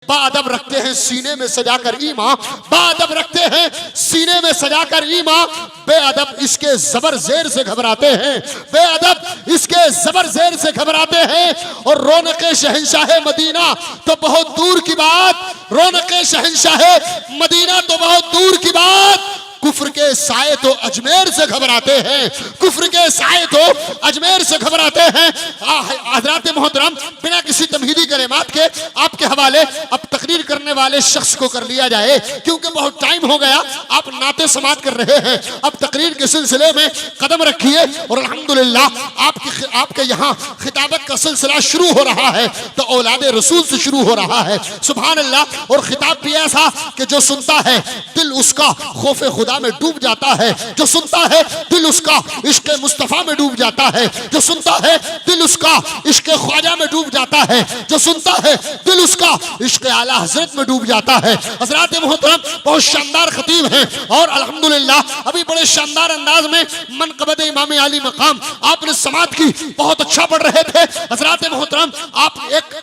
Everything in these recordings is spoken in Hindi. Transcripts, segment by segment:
बाअदब रखते हैं सीने में सजाकर ईमान, बाअदब रखते हैं सीने में सजाकर ईमान, बेअदब इसके जबर जेर से घबराते हैं, बेअदब इसके जबर जेर से घबराते हैं। और रौनक शहंशाह मदीना तो बहुत दूर की बात, रौनक शहंशाह मदीना तो बहुत दूर की बात, कुफ्र के साए तो अजमेर से घबराते हैं, कुफ्र के साए तो अजमेर से घबराते हैं। हजरात मोहतरम, बिना किसी तमहीदी कलिमात के आपके हवाले अब तकरीर करने वाले शख्स को कर लिया जाए, क्योंकि बहुत टाइम हो गया, आप नाते समात कर रहे हैं। अब तकरीर के सिलसिले में कदम रखिए और अल्हम्दुलिल्लाह आपके यहाँ खिताबत का सिलसिला शुरू हो रहा है, तो औलाद रसूल से शुरू हो रहा है। सुभान अल्लाह। और खिताब भी ऐसा कि जो सुनता है दिल उसका खौफे खुदा में डूब जाता है, जो सुनता है दिल उसका इश्क मुस्तफा में डूब जाता है, जो सुनता है दिल उसका इश्क ख्वाजा में डूब जाता है, जो सुनता है दिल उसका इश्क आला हजरत में डूब जाता है। हजरात मोहतरम, बहुत शानदार खतीब हैं और अल्हम्दुलिल्लाह अभी बड़े शानदार अंदाज में मनक़बत इमाम अली मकाम आपने समात की, बहुत अच्छा पढ़ रहे थे। हजरात मोहतरम,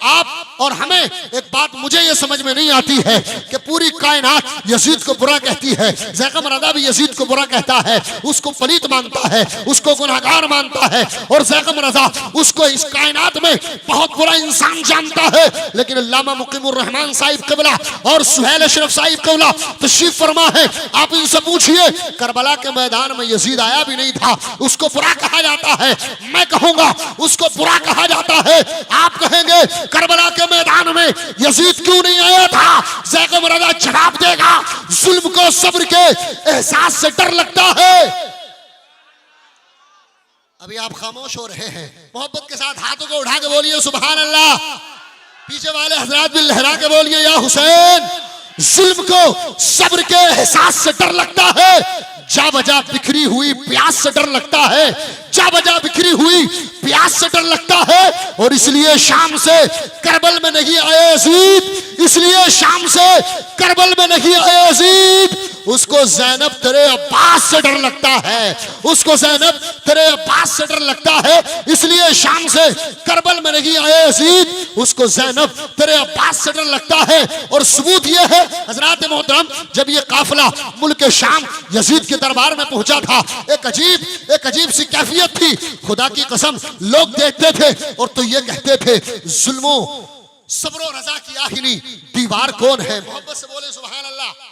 आप और हमें एक बात मुझे ये समझ में नहीं आती है कि पूरी कायनात यजीद को बुरा कहती है, ज़ैक़म रज़ा भी यजीद को बुरा कहता है, उसको पलीत मानता है, उसको गुनहगार मानता है, और ज़ैक़म रज़ा उसको इस कायनात में बहुत बुरा इंसान जानता है। लेकिन अल्लामा मुक़ीमुर रहमान साहिब क़िबला और सुहैल अशरफ साहिब क़िबला तशरीफ फरमा है, आप इनसे पूछिए करबला के मैदान में यजीद आया भी नहीं था, उसको बुरा कहा जाता है। मैं कहूंगा उसको बुरा कहा जाता है, आप कहेंगे करबला के मैदान में यजीद क्यों नहीं आया था? ज़ैक़म रज़ा जवाब देगा, जुल्म को सब्र के एहसास से डर लगता है। अभी आप खामोश हो रहे हैं, मोहब्बत के साथ हाथों को उठा के बोलिए सुभान अल्लाह। पीछे वाले हजरात भी लहरा के बोलिए या हुसैन। जुल्म को सब्र के एहसास से डर लगता है, जा बजा बिखरी हुई प्यास से डर लगता है, जा बजा बिखरी हुई प्यास से डर लगता है। और इसलिए शाम से करबल में नहीं आए यजीद, इसलिए शाम से करबल में नहीं आए यजीद, उसको ज़ैनब तेरे अब्बास से डर लगता है, उसको ज़ैनब तेरे अब्बास से डर लगता है। इसलिए शाम से करबल में नहीं आए यजीद, उसको ज़ैनब तेरे अब्बास से डर लगता है। और सबूत ये है हजरात मोहतरम, जब ये काफिला मुल्क शाम यजीद के दरबार में पहुंचा था, एक अजीब सी कैफियत थी। खुदा की कसम, लोग देखते थे और तो ये कहते थे जुल्मों सब्रो रजा की आखिरी दीवार कौन है? मोहब्बत से बोले सुभान अल्लाह।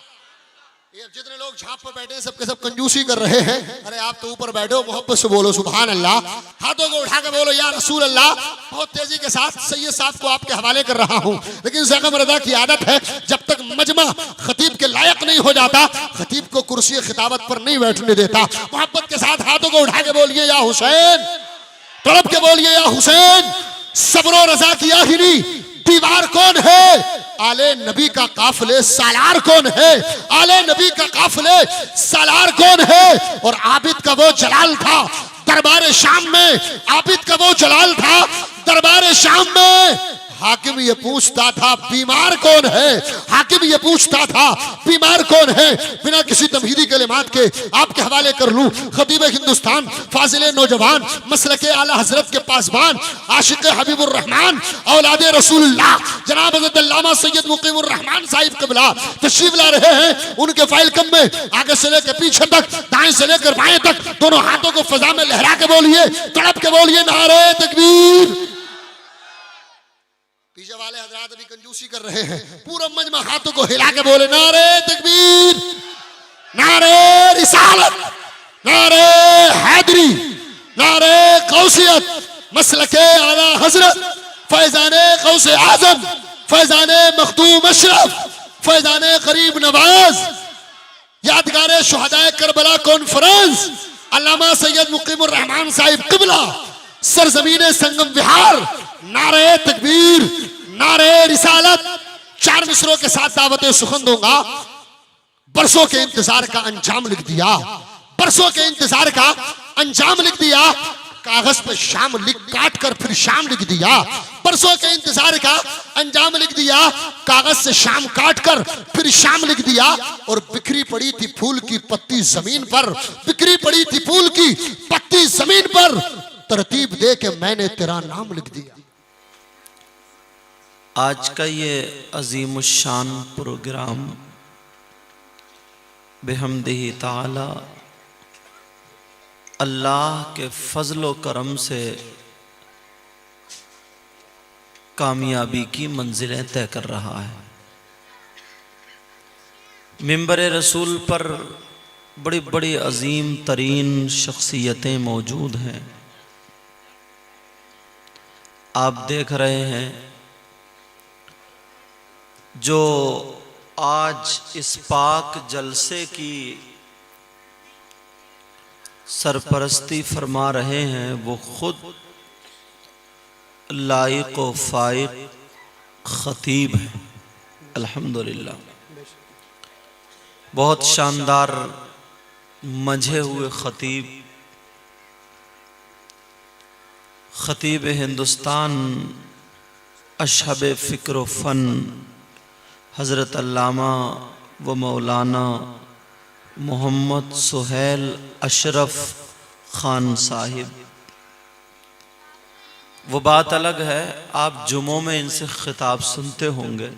ये जितने लोग झांप पर बैठे हैं सबके सब कंजूसी कर रहे हैं, अरे आप तो ऊपर बैठो, मोहब्बत से बोलो सुभान अल्लाह। हाथों को उठा के बोलो या रसूल अल्लाह। बहुत तेजी के साथ सैयद साहब को आपके हवाले कर रहा हूँ, लेकिन ज़ैक़म रज़ा की आदत है जब तक मजमा खतीब के लायक नहीं हो जाता, खतीब को कुर्सी खिताबत पर नहीं बैठने देता। मोहब्बत के साथ हाथों को उठा के बोलिए या हुसैन, तड़प के बोलिए या हुसैन। सब्रो रजा की आखिरी दीवार कौन है? आले नबी का काफिले सालार कौन है? आले नबी का काफिले सालार कौन है? और आबिद का वो जलाल था दरबार शाम में, आबिद का वो जलाल था दरबार शाम में। हाकिम ये पूछता था बीमार कौन है? हाकिम ये पूछता था बीमार कौन है? बिना किसी तमहीदी कलिमात के आपके हवाले कर लूं, खतीब हिंदुस्तान, फाजिल नौजवान, मसलके आला हजरत के पासबान, आशिक हबीबुर रहमान, औलाद रसूलुल्लाह, जनाब हज़रत अल्लामा सैयद मुक़ीमुर रहमान साहिब क़िबला तशरीफ ला रहे हैं। उनके फाइल कम में आगे से लेकर पीछे तक, दाएं से लेकर बाएं तक, दोनों हाथों को फजा में लहरा के बोलिए, तड़प के बोलिए नारे तकबीर। पीछे वाले हजरात अभी कंजूसी कर रहे हैं, पूरा मजमा हाथों को हिला के बोले नारे तकबीर, नारे रिसालत, नारे हैदरी, नारे कौसियत, मसलके आला हजरत, फैजाने कौसे आजम, फैजाने मखदूम अशरफ, फैजाने करीब नवाज, यादगार शुहदाए करबला कॉन्फ्रेंस, अल्लामा सैयद मुक़ीमुर रहमान साहिब क़िबला, सरजमीन संगम विहार, नारे तकबीर, नारे रिसालत। 4 मिसरों के साथ दावत सुखन दूंगा। बरसों के इंतजार का अंजाम लिख दिया, बरसों के इंतजार का अंजाम लिख दिया, कागज पे शाम लिख काट कर फिर शाम लिख दिया। बरसों के इंतजार का अंजाम लिख दिया, कागज से शाम काट कर फिर शाम लिख दिया। और बिखरी पड़ी थी फूल की पत्ती जमीन पर, बिखरी पड़ी थी फूल की पत्ती जमीन पर, तरतीब दे के मैंने तेरा नाम लिख दिया। आज का ये अज़ीमुश्शान प्रोग्राम बिहम्दिही ताला अल्लाह के फजल व करम से कामयाबी की मंजिलें तय कर रहा है। मिंबर रसूल पर बड़ी बड़ी अजीम तरीन शख्सियतें मौजूद हैं। आप देख रहे हैं जो आज इस पाक जलसे की सरपरस्ती फरमा रहे हैं, वो खुद लाइक व फाइक खतीब हैं। अल्हम्दुलिल्लाह, बहुत शानदार मंझे हुए खतीब हिंदुस्तान अशहब फ़िक्र व फ़न हज़रत अल्लामा व मौलाना मोहम्मद सुहैल अशरफ खान साहिब। वो बात अलग है, आप जुम्मों में इनसे खिताब सुनते होंगे,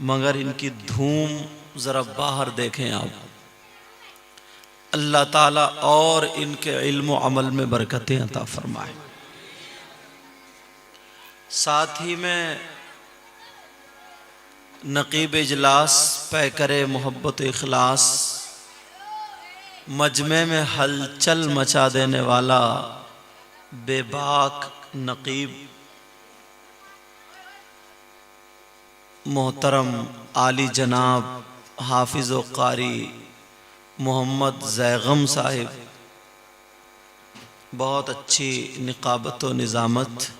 मगर इनकी धूम ज़रा बाहर देखें आप। अल्लाह ताला और इनके इल्म व अमल में बरकतें अता फरमाए। साथ ही में नकीब इजलास पैकरे मोहब्बत इखलास मजमे में हलचल मचा देने वाला बेबाक नकीब मोहतरम आली जनाब हाफिज़ व कारी मोहम्मद ज़ैगम साहिब, बहुत अच्छी निकाबत व निज़ामत।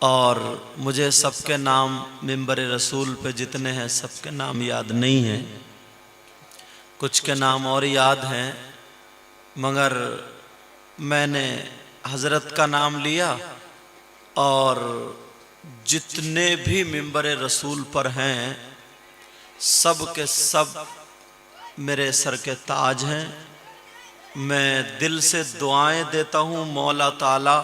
और मुझे सबके नाम मिंबर रसूल पे जितने हैं सबके नाम याद नहीं हैं, कुछ के नाम और याद हैं, मगर मैंने हज़रत का नाम लिया और जितने भी मिंबर रसूल पर हैं सब के सब मेरे सर के ताज हैं। मैं दिल से दुआएं देता हूँ मौला ताला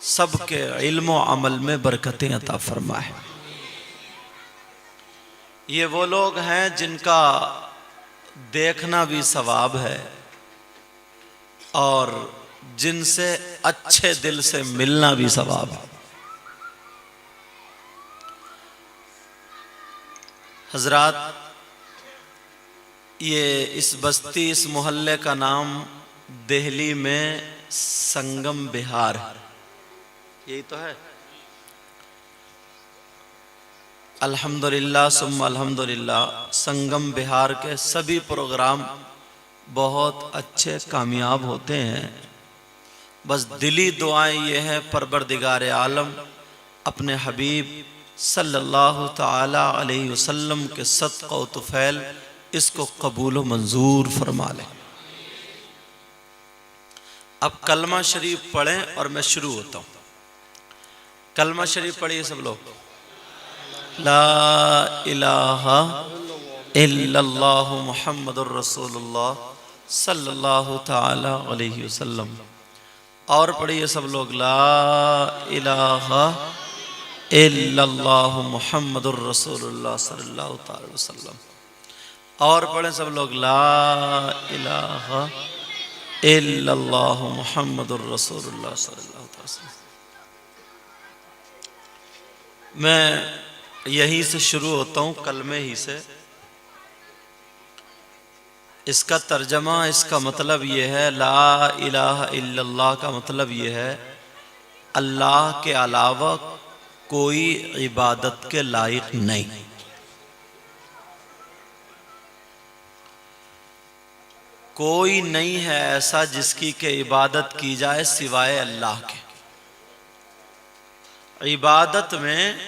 सबके इल्म व अमल में बरकतें अता फरमाए। ये वो लोग हैं जिनका देखना भी सवाब है और जिनसे अच्छे दिल से मिलना भी सवाब है। हजरात, ये इस बस्ती इस मोहल्ले का नाम दिल्ली में संगम बिहार है, यही तो है। अल्हम्दुलिल्लाह सुम्मा अल्हम्दुलिल्लाह, संगम बिहार के सभी प्रोग्राम बहुत अच्छे कामयाब होते हैं। बस दिली दुआएं ये हैं परवरदिगार आलम अपने हबीब सल्लल्लाहु ताला अलैहि वसल्लम के सदक़ा व तुफ़ैल इसको कबूल व मंजूर फरमा लें। अब कलमा शरीफ पढ़ें और मैं शुरू होता हूँ। कलमा शरीफ पढ़िए सब लोग। ला इलाहा इल्लल्लाहु मुहम्मदुर रसूलुल्लाह सल्लल्लाहु ताला अलैहि वसल्लम। और पढ़िए सब लोग। ला इलाहा इल्लल्लाहु मुहम्मदुर रसूलुल्लाह सल्लल्लाहु ताला अलैहि वसल्लम। और पढ़ें सब लोग। ला इलाहा इल्लल्लाहु मुहम्मदुर रसूलुल्लाह सल्लल्लाहु ताला अलैहि वसल्लम। मैं यहीं से शुरू होता हूँ, कलमे ही से। इसका तर्जमा, इसका मतलब ये है, ला इलाहा इल्लल्लाह का मतलब ये है अल्लाह के अलावा कोई इबादत के लायक नहीं। कोई नहीं है ऐसा जिसकी के इबादत की जाए सिवाय अल्लाह के। इबादत में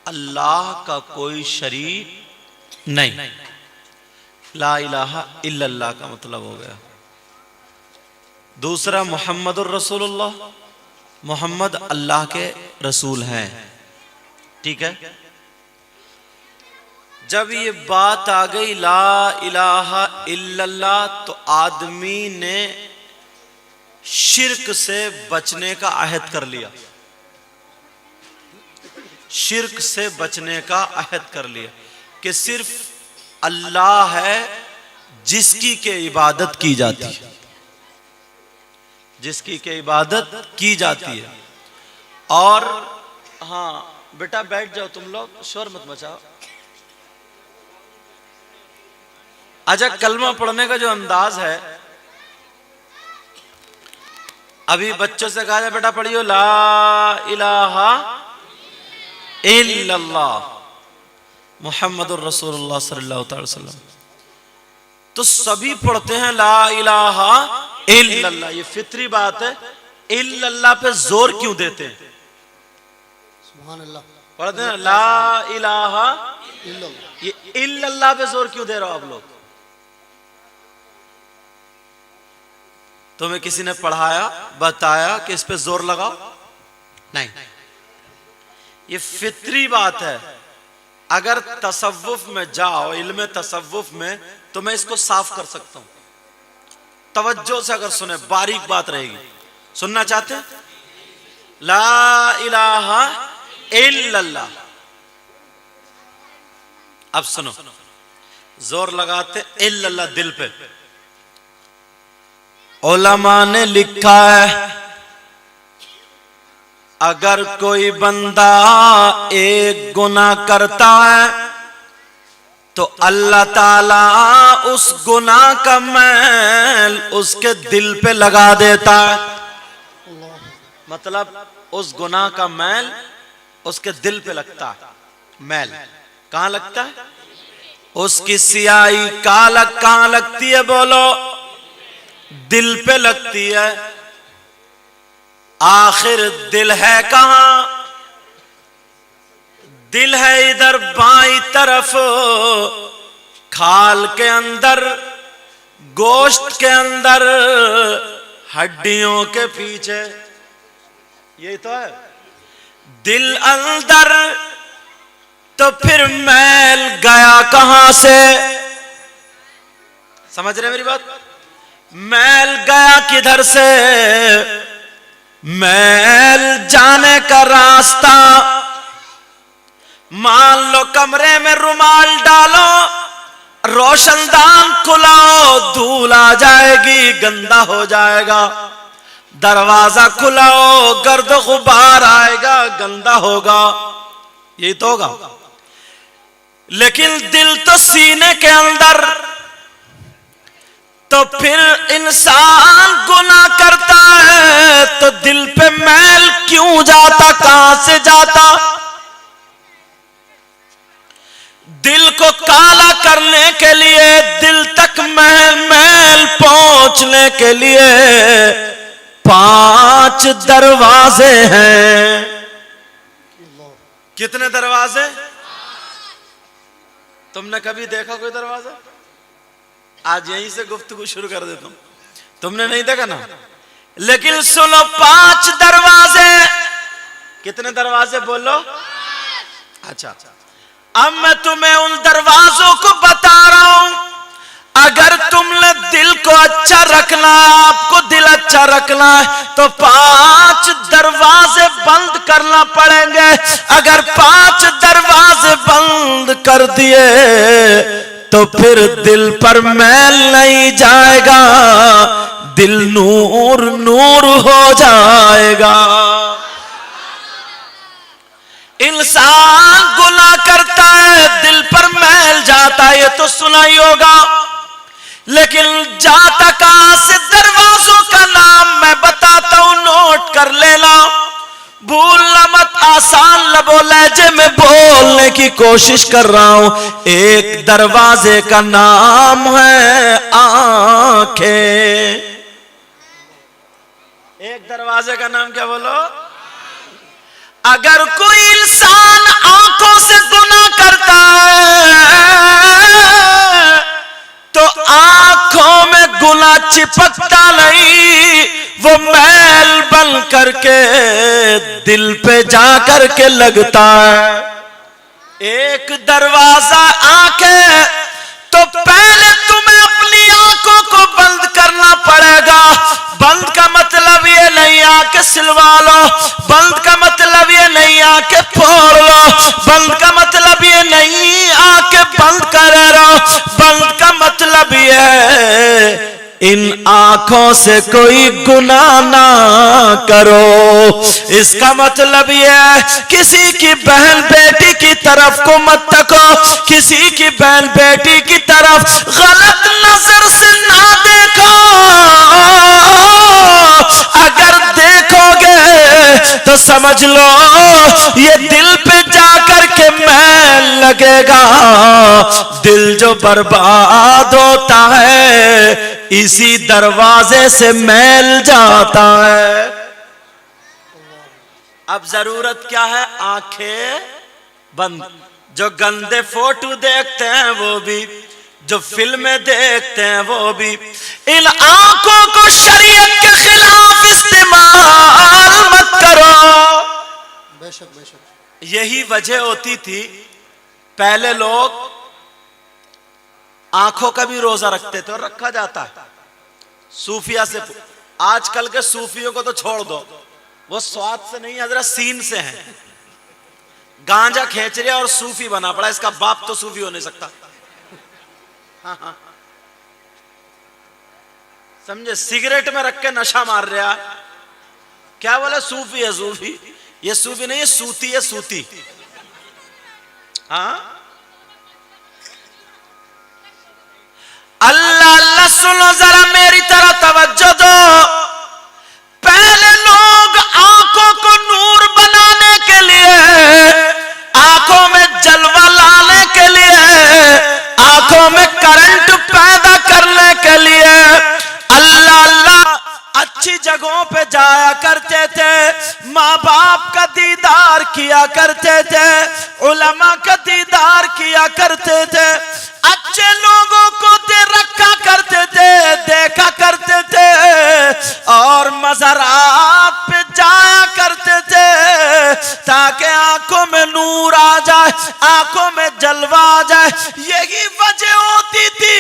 अल्लाह का कोई शरीक नहीं। ला इलाहा इल्लल्लाह का मतलब हो गया। दूसरा मुहम्मदुर रसूलुल्लाह, मोहम्मद अल्लाह के रसूल हैं, ठीक है। जब ये बात आ गई ला इलाहा इल्लल्लाह, तो आदमी ने शिर्क से बचने का अहद कर लिया। शिर्क से बचने का अहद कर लिया कि सिर्फ अल्लाह है जिसकी के इबादत की जाती है, जिसकी के इबादत की जाती है। और हाँ बेटा बैठ जाओ, तुम लोग शोर मत मचाओ। अच्छा, कलमा पढ़ने का जो अंदाज है, अभी बच्चों से कहा जाए बेटा पढ़ियो ला इलाहा इल्लल्लाह मुहम्मदुर रसूलुल्लाह सल्लल्लाहु अलैहि वसल्लम, तो सभी पढ़ते हैं ला इलाहा इल्लल्लाह, ये फित्री बात है। इल्लल्लाह पे जोर क्यों देते हैं? सुभान अल्लाह। पढ़ते हैं ला इलाहा इल्लल्लाह। ये इल्लल्लाह पे जोर क्यों दे रहे हो आप लोग? तुम्हें किसी ने पढ़ाया, बताया कि इस पे जोर लगाओ? नहीं, ये फित्री बात है। अगर तसव्वुफ में जाओ, इल्म तसव्वुफ में, तो मैं इसको साफ कर सकता हूं। तवज्जो से अगर सुने, बारीक बात रहेगी। सुनना चाहते हैं? ला इलाहा इल्लल्लाह। अब सुनो, जोर लगाते इल्लल्लाह दिल पे। उलमा ने लिखा है अगर कोई बंदा एक गुनाह करता है तो अल्लाह ताला उस गुनाह का मैल उसके दिल पे लगा देता है। मतलब उस गुनाह का मैल उसके दिल पे लगता है। मैल कहां लगता है? उसकी सियाही कालक कहां लगती है? बोलो, दिल पे लगती है। आखिर दिल है कहां? दिल है इधर बाईं तरफ, खाल के अंदर, गोश्त के अंदर, हड्डियों के पीछे। यही तो है दिल अंदर। तो फिर मैल गया कहां से? समझ रहे मेरी बात? मैल गया किधर से? मैल जाने का रास्ता, मान लो कमरे में रुमाल डालो, रोशनदान खुलाओ, धूल आ जाएगी, गंदा हो जाएगा। दरवाजा खुलाओ, गर्द गुबार आएगा, गंदा होगा। यही तो होगा। लेकिन दिल तो सीने के अंदर। तो फिर इंसान गुनाह करता है तो दिल पे मैल क्यों जाता? कहां से जाता? दिल को काला करने के लिए, दिल तक मैल पहुंचने के लिए 5 दरवाजे हैं। कितने दरवाजे? तुमने कभी देखा कोई दरवाजा? आज यहीं से गुफ्तगू शुरू कर देता हूं। तुमने नहीं देखा ना? लेकिन सुनो, 5 दरवाजे। कितने दरवाजे बोलो? अच्छा, अब मैं तुम्हें उन दरवाजों को बता रहा हूं। अगर तुमने दिल को अच्छा रखना है, आपको दिल अच्छा रखना है, तो 5 दरवाजे बंद करना पड़ेंगे। अगर 5 दरवाजे बंद कर दिए तो फिर दिल पर मैल नहीं जाएगा, दिल नूर नूर हो जाएगा। इंसान गुनाह करता है, दिल पर मैल जाता है, ये तो सुना ही होगा। लेकिन जाता कहां से? दरवाजों का नाम मैं बताता हूं, नोट कर लेना, भूलना मत। आसान लबो लहजे में बोलने की कोशिश कर रहा हूं। एक दरवाजे का नाम है आंखें। एक दरवाजे का नाम क्या बोलो? अगर कोई इंसान आंखों से गुनाह करता है तो आंखों में गुनाह चिपकता नहीं, वो मैल बन करके दिल पे जा करके लगता है। एक दरवाजा आंखें, तो पहले तुम्हें अपनी आंखों को बंद करना पड़ेगा। बंद का मतलब ये नहीं आंखें सिलवा लो, बंद का मतलब ये नहीं आंखें फोड़ लो। बंद का मतलब ये नहीं आके बंद करे रहो, बंद का मतलब ये है इन आंखों से कोई गुनाह ना करो। इसका मतलब यह है किसी की बहन बेटी की तरफ को मत तको, किसी की बहन बेटी की तरफ गलत नजर से ना देखो। अगर देखोगे तो समझ लो ये दिल पे जाकर के मैल लगेगा। दिल जो बर्बाद होता है इसी दरवाजे से मैल जाता है। अब जरूरत क्या है? आंखें बंद। जो गंदे फोटो देखते हैं वो भी, जो फिल्में देखते हैं वो भी, इन आंखों को शरीयत के खिलाफ इस्तेमाल मत करो। बेशक बेशक। यही वजह होती थी पहले लोग आंखों का भी रोजा रखते थे और रखा जाता है। सूफिया से आजकल के सूफियों को तो छोड़ दो, वो स्वाद से नहीं हजरत सीन से हैं। गांजा खींच रहा और सूफी बना पड़ा, इसका बाप तो सूफी हो नहीं सकता। हाँ। समझे? सिगरेट में रख के नशा मार रहा, क्या बोले? सूफी है सूफी। ये सूफी नहीं है, सूती है सूती। हाँ, अल्लाह अल्लाह सुनो जरा, मेरी तरह तवज्जो दो। पहले लोग आंखों को नूर बनाने के लिए, आंखों में जलवा लाने के लिए, आंखों में करंट पैदा करने के लिए अल्लाह अल्लाह अच्छी जगहों पे जाया करते थे, माँ बाप का दीदार किया करते थे, उलमा का दीदार किया करते थे, अच्छे लोगों को दे रखा करते थे, देखा करते थे, और मज़ारात पे जाया करते थे ताकि आंखों में नूर आ जाए, आंखों में जलवा आ जाए। यही वजह होती थी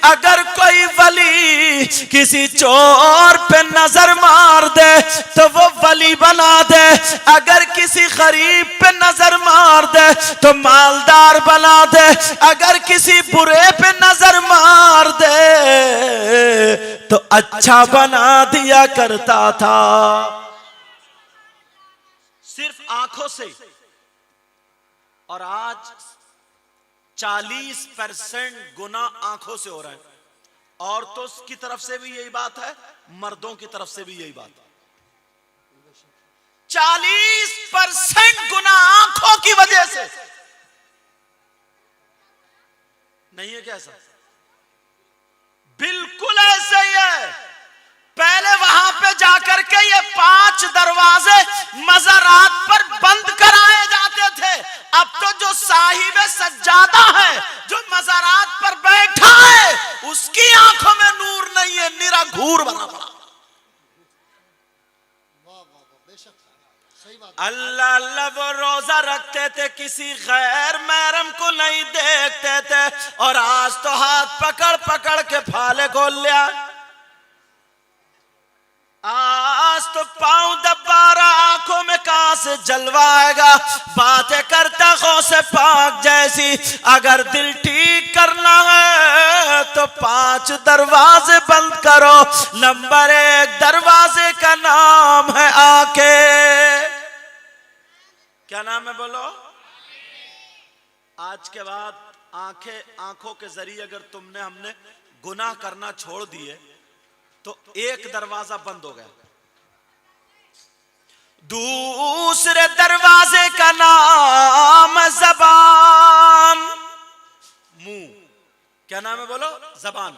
अगर कोई वली किसी चोर पे नजर मार दे तो वो वली बना दे, अगर किसी गरीब पे नजर मार दे तो मालदार बना दे, अगर किसी बुरे पे नजर मार दे तो अच्छा बना दिया करता था। सिर्फ आंखों से। और आज 40% गुना आंखों से हो रहा है। औरतों की तरफ से भी यही बात है, मर्दों की तरफ से भी यही बात है। 40% गुना आंखों की वजह से। नहीं है क्या ऐसा? बिल्कुल ऐसा ही है। पहले वहां पे जाकर के ये 5 दरवाजे मज़ारात पर बंद कराए जाते थे। अब तो जो साहिब सज्जादा है, जो मज़ारात पर बैठा है, उसकी आंखों में नूर नहीं है, निरा घूर बना पड़ा। अल्लाह अल्लाह वो रोजा रखते थे, किसी गैर महरम को नहीं देखते थे, और आज तो हाथ पकड़ पकड़ के फाले खोल लिया। आज तो पांव दबा रहा, आंखों में कहां से जलवा आएगा। बातें करता गौसे पाक जैसी। अगर दिल ठीक करना है तो 5 दरवाजे बंद करो। नंबर 1 दरवाजे का नाम है आंखें। क्या नाम है बोलो? आज के बाद आंखों के जरिए अगर हमने गुनाह करना छोड़ दिए तो एक दरवाजा बंद हो गया। दूसरे दरवाजे का नाम है ज़बान, मुंह। क्या नाम है बोलो? ज़बान।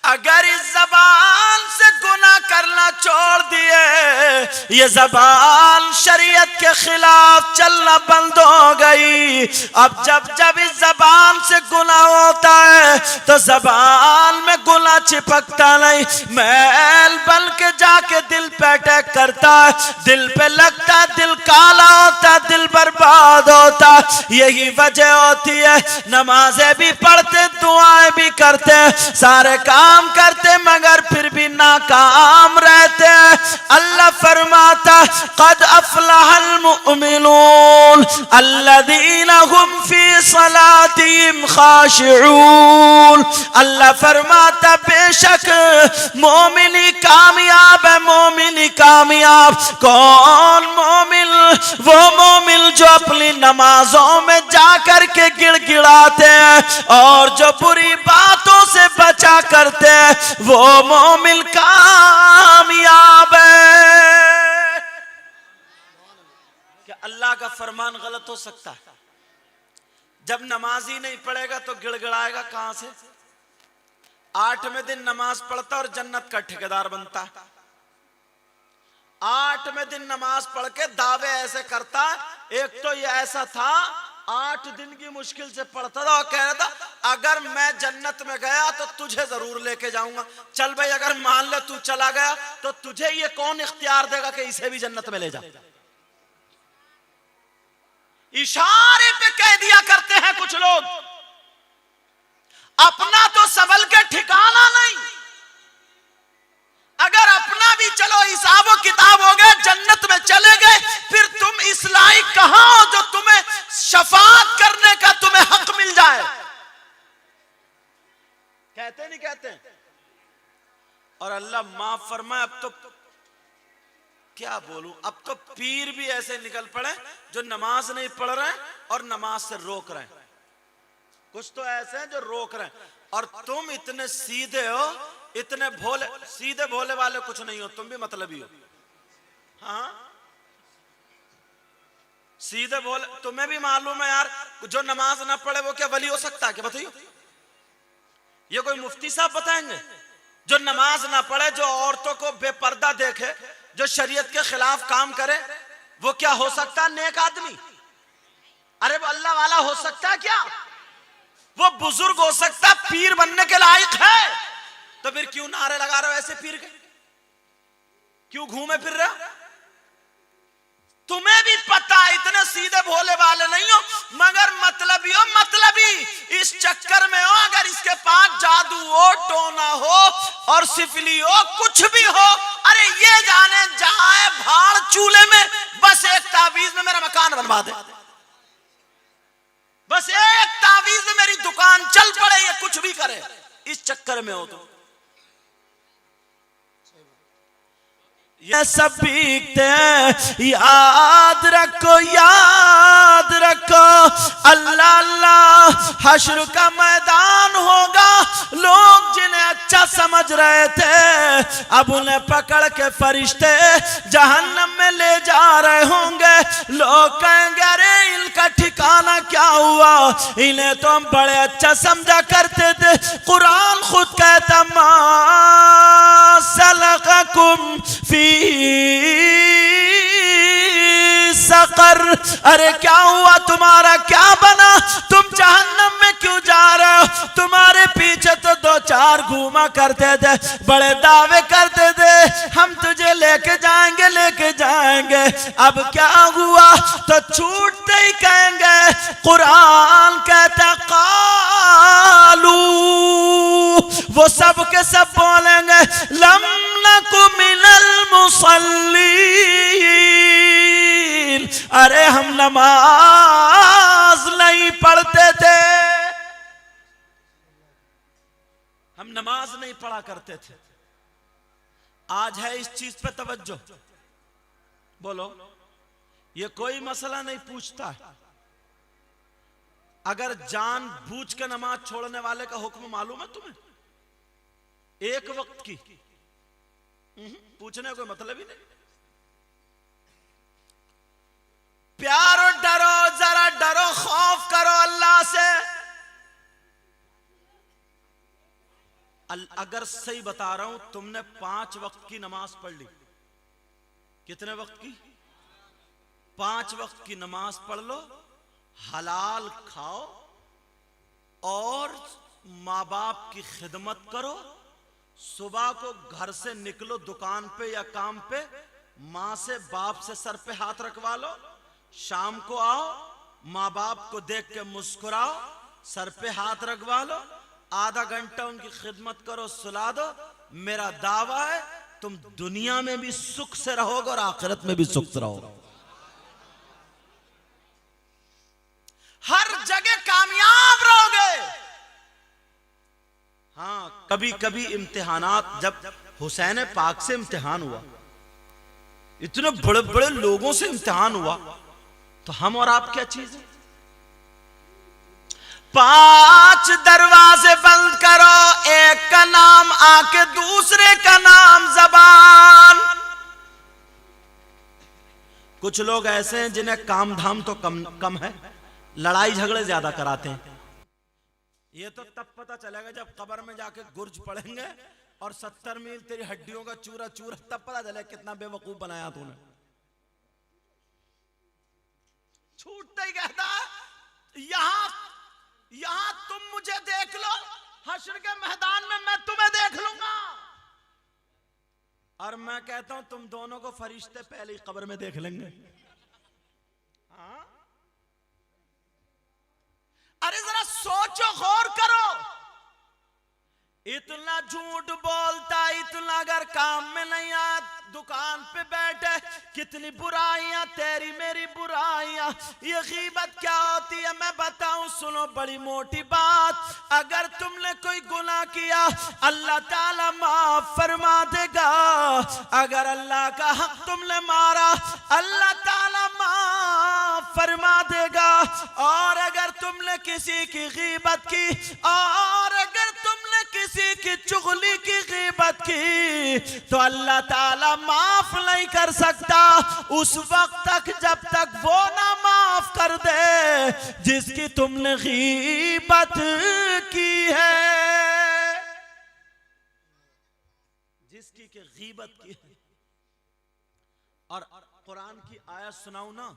अगर इस ज़बान से गुनाह करना छोड़ दिए, ये ज़बान शरीयत के खिलाफ चलना बंद हो गई। अब जब इस ज़बान से गुनाह होता है तो ज़बान में गुनाह चिपकता नहीं, मैल बन के जाके दिल पे अटैक करता है, दिल पे लगता है, दिल काला होता, दिल बर्बाद होता। यही वजह होती है नमाजें भी पढ़ते, दुआएं भी करते, सारे काम करते, मगर फिर भी नाकाम रहते हैं। अल्लाह फरमाता क़द अफ़लहल मुमिनून अल्लज़ीना हुम फ़ी सलातिहिम ख़ाशिऊन। अल्लाह फरमाता बेशक मोमिन ही कामयाब है। मोमिन ही कामयाब कौन? मोमिन वो मोमिन जो अपनी नमाजों में जाकर के गिड़गिड़ाते हैं और जो बुरी बातों से बचा करते हैं, वो मोमिन कामयाब है। क्या अल्लाह का फरमान गलत हो सकता है? जब नमाज ही नहीं पढ़ेगा तो गिड़गिड़ाएगा कहां से? 8वें दिन नमाज पढ़ता और जन्नत का ठेकेदार बनता। 8वें दिन नमाज पढ़ के दावे ऐसे करता। एक तो ये ऐसा था 8 दिन की मुश्किल से पढ़ता था और कह रहा था अगर मैं जन्नत में गया तो तुझे जरूर लेके जाऊंगा। चल भाई, अगर मान ले तू चला गया तो तुझे ये कौन इख्तियार देगा कि इसे भी जन्नत में ले जा? इशारे पे कह दिया करते हैं कुछ लोग, अपना तो सबल के ठिकाना नहीं। अगर अपना भी चलो हिसाबो किताब हो गए, जन्नत में चले गए, फिर तुम इस लायक कहां हो जो तुम्हें शफाअत करने का तुम्हें हक मिल जाए? कहते नहीं कहते? और अल्लाह माफ फरमाए, अब तो क्या बोलूं, अब तो पीर भी ऐसे निकल पड़े जो नमाज नहीं पढ़ रहे हैं और नमाज से रोक रहे हैं। कुछ तो ऐसे हैं जो रोक रहे हैं और तुम इतने सीधे हो, इतने भोले। सीधे भोले वाले कुछ नहीं हो, तुम भी मतलबी हो। हाँ, सीधे भोले। तुम्हें भी मालूम है यार, जो नमाज ना पढ़े वो क्या वली हो सकता है? क्या बताइए, ये कोई मुफ्ती साहब बताएंगे? जो नमाज ना पढ़े, जो औरतों को बेपर्दा देखे, जो शरीयत के खिलाफ काम करे, वो क्या हो सकता है नेक आदमी? अरे वो अल्लाह वाला हो सकता है क्या? वो बुजुर्ग हो सकता है, पीर बनने के लायक है? तो फिर क्यों नारे लगा रहे हो ऐसे पीर के? क्यों घूमे फिर रहे हो? तुम्हें भी पता है इतने सीधे भोले वाले नहीं हो, मगर मतलबी हो। मतलबी इस चक्कर में हो, अगर इसके पास जादू हो, टोना हो और सिफली हो, कुछ भी हो, अरे ये जाने जाए भाड़ चूल्हे में, बस एक तावीज में मेरा मकान बनवा दे, बस एक तावीज में मेरी दुकान चल पड़े, ये कुछ भी करे, इस चक्कर में हो तो ये सब भीगते हैं। याद रखो, याद रखो, अल्लाह अल्लाह हश्र का मैदान होगा। लोग जिन्हें अच्छा समझ रहे थे, अब उन्हें पकड़ के फरिश्ते जहन्नम में ले जा रहे होंगे। लोग कहेंगे अरे इनका ठिकाना क्या हुआ, इन्हें तो हम बड़े अच्छा समझा करते थे। कुरान खुद कहता मा सलककुम फी सकर, अरे क्या हुआ, तुम्हारा क्या बना, तुम जहन्नम में क्यों जा रहे हो? तुम्हारे पीछे तो 2-4 घूमा करते थे, बड़े दावे करते थे हम तुझे लेके जाएंगे, लेके जाएंगे, अब क्या हुआ? तो छूटते ही कहेंगे, कुरान कहता कालू, वो सब के सब बोलेंगे लम नकु मिनल मुसल्लीन, अरे हम नमाज नहीं पढ़ते थे, हम नमाज नहीं पढ़ा करते थे। आज है इस चीज पे तवज्जो। बोलो, ये कोई मसला नहीं पूछता है। अगर जान बूझ के नमाज छोड़ने वाले का हुक्म मालूम है तुम्हें? एक वक्त की पूछने का कोई मतलब ही नहीं। प्यारो, डरो, जरा डरो, खौफ करो अल्लाह से। अगर सही बता रहा हूं, तुमने 5 वक्त की नमाज पढ़ ली। कितने वक्त की? 5 वक्त की नमाज पढ़ लो, हलाल खाओ और माँ बाप की खिदमत करो। सुबह को घर से निकलो दुकान पे या काम पे, माँ से बाप से सर पे हाथ रखवा लो। शाम को आओ, माँ बाप को देख के मुस्कुराओ, सर पे हाथ रखवा लो। आधा घंटा उनकी खिदमत करो, सुला दो, मेरा दावा है तुम दुनिया में भी सुख से रहोगे और आखिरत में भी सुख से रहोगे, हर जगह कामयाब रहोगे। हाँ, कभी कभी इम्तिहानात, जब हुसैन पाक से इम्तिहान हुआ, इतने बड़े बड़े लोगों से इम्तिहान हुआ, तो हम और आप क्या चीज है? 5 दरवाजे बंद करो, एक का नाम आके दूसरे का नाम जबान। कुछ लोग ऐसे हैं जिन्हें काम धाम तो कम है, लड़ाई झगड़े ज्यादा कराते हैं। ये तो तब पता चलेगा जब कब्र में जाके गुर्ज पड़ेंगे और 70 मील तेरी हड्डियों का चूरा चूरा, तब पता चले कितना बेवकूफ बनाया तूने। छूटते ही कहता यहां तुम मुझे देख लो, हश्र के मैदान में मैं तुम्हें देख लूंगा। और मैं कहता हूं तुम दोनों को फरिश्ते पहले ही कब्र में देख लेंगे। हाँ? अरे जरा सोचो, गौर करो, इतना झूठ बोलता, इतना अगर काम में नहीं आया, दुकान पे बैठे, कितनी बुराइयां तेरी मेरी बुराइयां। ये गीबत क्या होती है मैं बताऊं, सुनो बड़ी मोटी बात। अगर तुमने कोई गुनाह किया अल्लाह ताला माफ फरमा देगा, अगर अल्लाह का हक तुमने मारा अल्लाह ताला माफ फरमा देगा, और अगर तुमने किसी की गीबत की, और अगर तुमने किसी की चुगली की गीबत की, तो अल्लाह ताला माफ नहीं कर सकता उस वक्त तक जब तक वो ना माफ कर दे जिसकी तुमने गीबत की है, जिसकी के गीबत की है। और कुरान की आयत सुनाऊं ना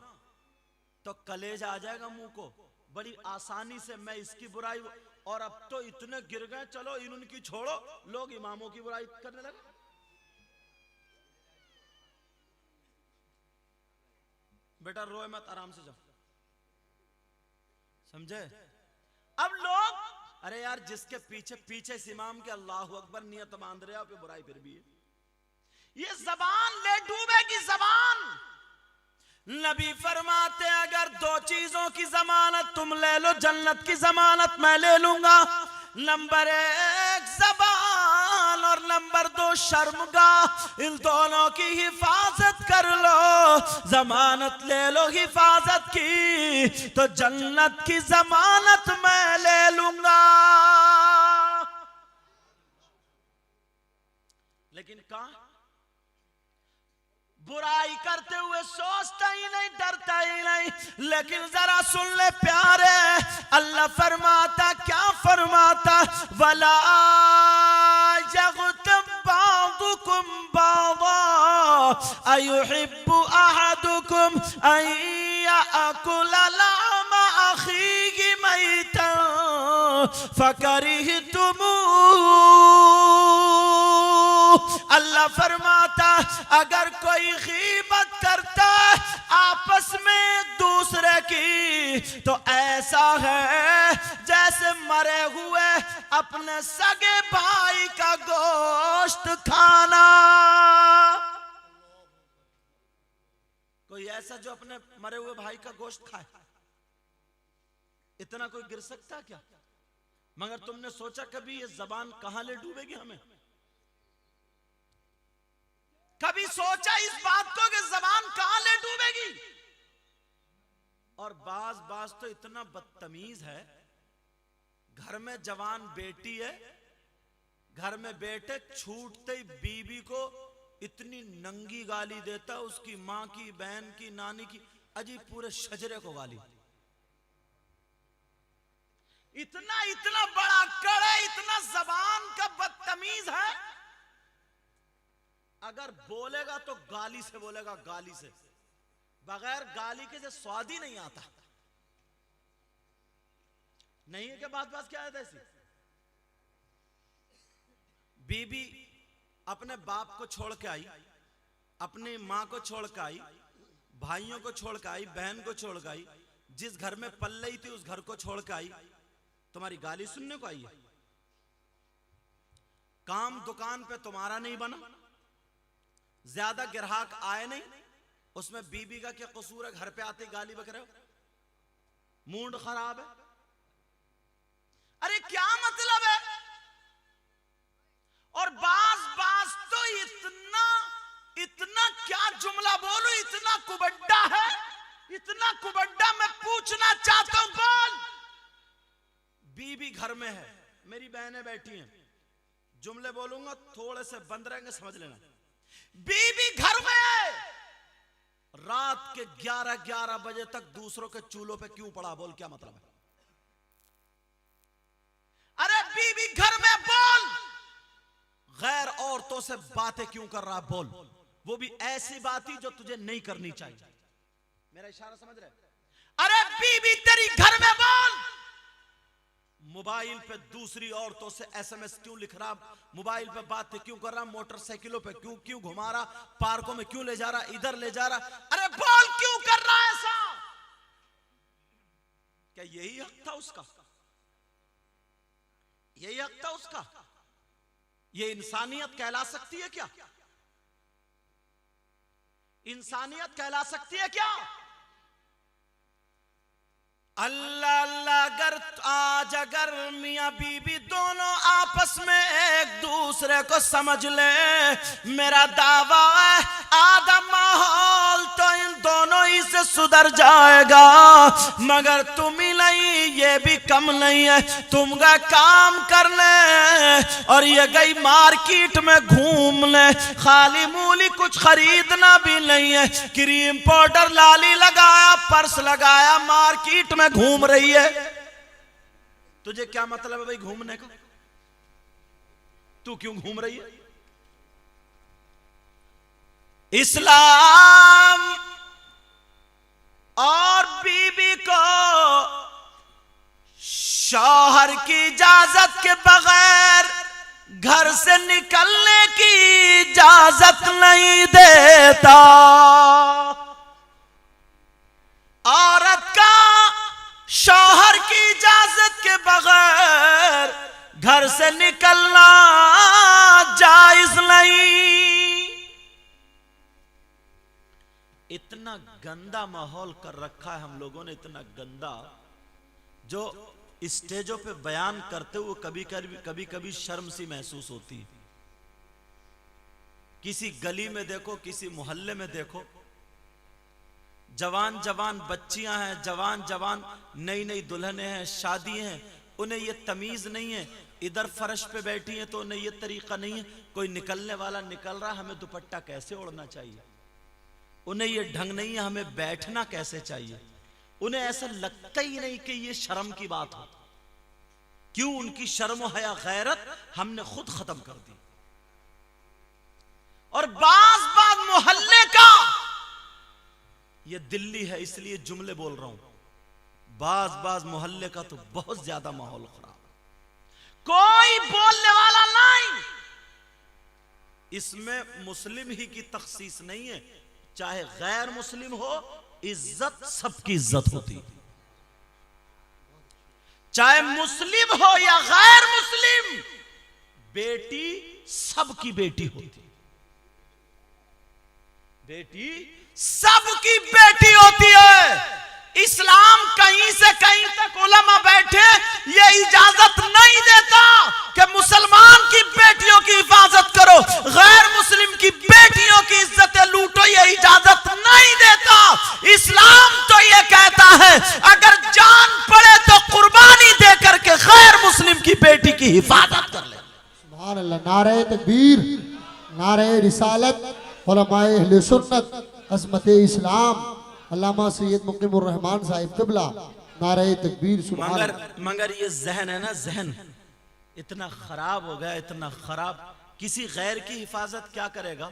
तो कलेजा आ जाएगा मुंह को, बड़ी आसानी से मैं इसकी बुराई, और अब तो इतने गिर गए, चलो इनकी छोड़ो, लोग इमामों की बुराई करने लगे। बेटा रोए मत, आराम से जाओ, समझे? अब लोग, अरे यार जिसके पीछे पीछे इस इमाम के अल्लाहु अकबर नियत बांध रहे हो, पे बुराई फिर भी है। ये जबान ले डूबेगी जबान। नबी फरमाते अगर 2 चीजों की जमानत तुम ले लो, जन्नत की जमानत मैं ले लूंगा। नंबर 1 जबान और नंबर 2 शर्मगाह, इन दोनों की हिफाजत कर लो। जमानत ले लो हिफाजत की, तो जन्नत की जमानत मैं ले लूंगा। लेकिन कहां बुराई करते हुए सोचता ही नहीं, डरता ही नहीं। लेकिन जरा सुन ले प्यारे, अल्लाह फरमाता, क्या फरमाता, वला यग़तब बादुकुम बादा अयुहिब्बु अहदुकुम अन याकुला लहमा अखीहि मैतन फकरिहतुमू। अल्लाह फरमाता अगर कोई गीबत करता आपस में दूसरे की, तो ऐसा है जैसे मरे हुए अपने सगे भाई का गोश्त खाना। कोई ऐसा जो अपने मरे हुए भाई का गोश्त खाए, इतना कोई गिर सकता क्या? मगर तुमने सोचा कभी ये जबान कहां ले डूबेगी हमें? कभी सोचा इस बात को कि जबान कहां ले डूबेगी? और बाज तो इतना बदतमीज है, घर में जवान बेटी है, घर में बेटे, छूटते ही बीवी को इतनी नंगी गाली देता, उसकी मां की, बहन की, नानी की, अजी पूरे शजरे को गाली। इतना इतना बड़ा कड़े, इतना जबान का बदतमीज है। अगर बोलेगा तो गाली से बोलेगा, गाली से, बगैर गाली के से स्वाद ही नहीं आता। नहीं है क्या बात क्या है ऐसी? बीबी अपने बाप को छोड़ के आई, अपनी मां को छोड़ के आई, भाइयों को छोड़ के आई, बहन को छोड़ के आई, जिस घर में पल रही थी उस घर को छोड़ के आई, तुम्हारी गाली सुनने को आई है? काम दुकान पे तुम्हारा नहीं बना, ज्यादा ग्राहक आए नहीं, उसमें बीबी का क्या कसूर है? घर पे आते गाली बक रहे हो, मूड खराब है। अरे क्या मतलब है? और बास तो इतना इतना क्या जुमला बोलूं, इतना कुबड्डा है, इतना कुबड्डा। मैं पूछना चाहता हूं, बोल। बीबी घर में है, मेरी बहनें बैठी हैं, जुमले बोलूंगा थोड़े से बंद रहेंगे, समझ लेना। बीबी घर में है, रात के 11-11 बजे तक दूसरों के चूल्हों पे क्यों पड़ा? बोल, क्या मतलब है? अरे बीबी घर में, बोल। गैर औरतों से बातें क्यों कर रहा? बोल। वो भी ऐसी बातें जो तुझे नहीं करनी चाहिए। मेरा इशारा समझ रहे? अरे बीबी तेरी घर में, बोल। मोबाइल पे दूसरी औरतों से एसएमएस क्यों लिख रहा? मोबाइल पे बातें क्यों कर रहा? मोटरसाइकिलों पे क्यों घुमा रहा? पार्कों में क्यों ले जा रहा? इधर ले जा रहा? अरे बोल, क्यों कर रहा है ऐसा? क्या यही हक था उसका? यही हक था उसका? ये इंसानियत कहला सकती है क्या? इंसानियत कहला सकती है क्या? अल्लाह अल्लाह, अगर मियां बीबी दोनों आपस में एक दूसरे को समझ ले, मेरा दावा है आधा माहौल तो इन दोनों ही से सुधर जाएगा। मगर तुम ही नहीं, ये भी कम नहीं है, तुम गए काम कर ले और ये गई मार्केट में घूम ले, खाली मूली कुछ खरीदना भी नहीं है, क्रीम पाउडर लाली लगाया, पर्स लगाया, मार्केट में घूम रही है। तुझे क्या मतलब है भाई घूमने का? तू क्यों घूम रही है? इस्लाम और बीबी को शौहर की इजाजत के बगैर घर से निकलने की इजाजत नहीं देता। औरत का शौहर की इजाजत के बगैर घर से निकलना जायज नहीं। इतना गंदा माहौल कर रखा है हम लोगों ने, इतना गंदा, जो स्टेजों पे बयान करते हुए कभी कभी शर्म सी महसूस होती है। किसी गली में देखो, किसी मोहल्ले में देखो, जवान जवान बच्चियां हैं, जवान जवान नई नई दुल्हनें हैं, शादी हैं, उन्हें ये तमीज नहीं है, इधर फर्श पे बैठी हैं तो उन्हें ये तरीका नहीं है, कोई निकलने वाला निकल रहा, हमें दुपट्टा कैसे ओढ़ना चाहिए, उन्हें ये ढंग नहीं है हमें बैठना कैसे चाहिए, उन्हें ऐसा लगता ही नहीं कि ये शर्म की बात हो। क्यों? उनकी शर्म और हया गैरत हमने खुद खत्म कर दी। और बाज मोहल्ले का, ये दिल्ली है इसलिए जुमले बोल रहा हूं, बाज मोहल्ले का तो बहुत ज्यादा माहौल खराब, कोई बोलने वाला नहीं। इसमें मुस्लिम ही की तखसीस नहीं है, चाहे गैर मुस्लिम हो, इज्जत सबकी इज्जत होती, चाहे मुस्लिम हो या गैर मुस्लिम, बेटी सबकी बेटी होती, बेटी सबकी बेटी होती है। इस्लाम कहीं से कहीं तक उलमा बैठे ये इजाजत नहीं देता कि मुसलमान की बेटियों की हिफाजत करो, गैर मुस्लिम की बेटियों की इज्जतें लूटो, ये इजाजत नहीं देता। इस्लाम तो ये कहता है अगर जान पड़े तो कुर्बानी दे करके गैर मुस्लिम की बेटी की हिफाजत कर ले। सुभान अल्लाह। नारे तकबीर, नारे रिसालत, उलमाए अहले सुन्नत, अज़मत इस्लाम, अल्लामा सैयद मुकीमुर रहमान साहिब क़िबला, नारे तकबीर। सुभान अल्लाह। मगर ये जहन है ना, जहन इतना खराब हो गया, इतना खराब। किसी गैर की हिफाजत क्या करेगा?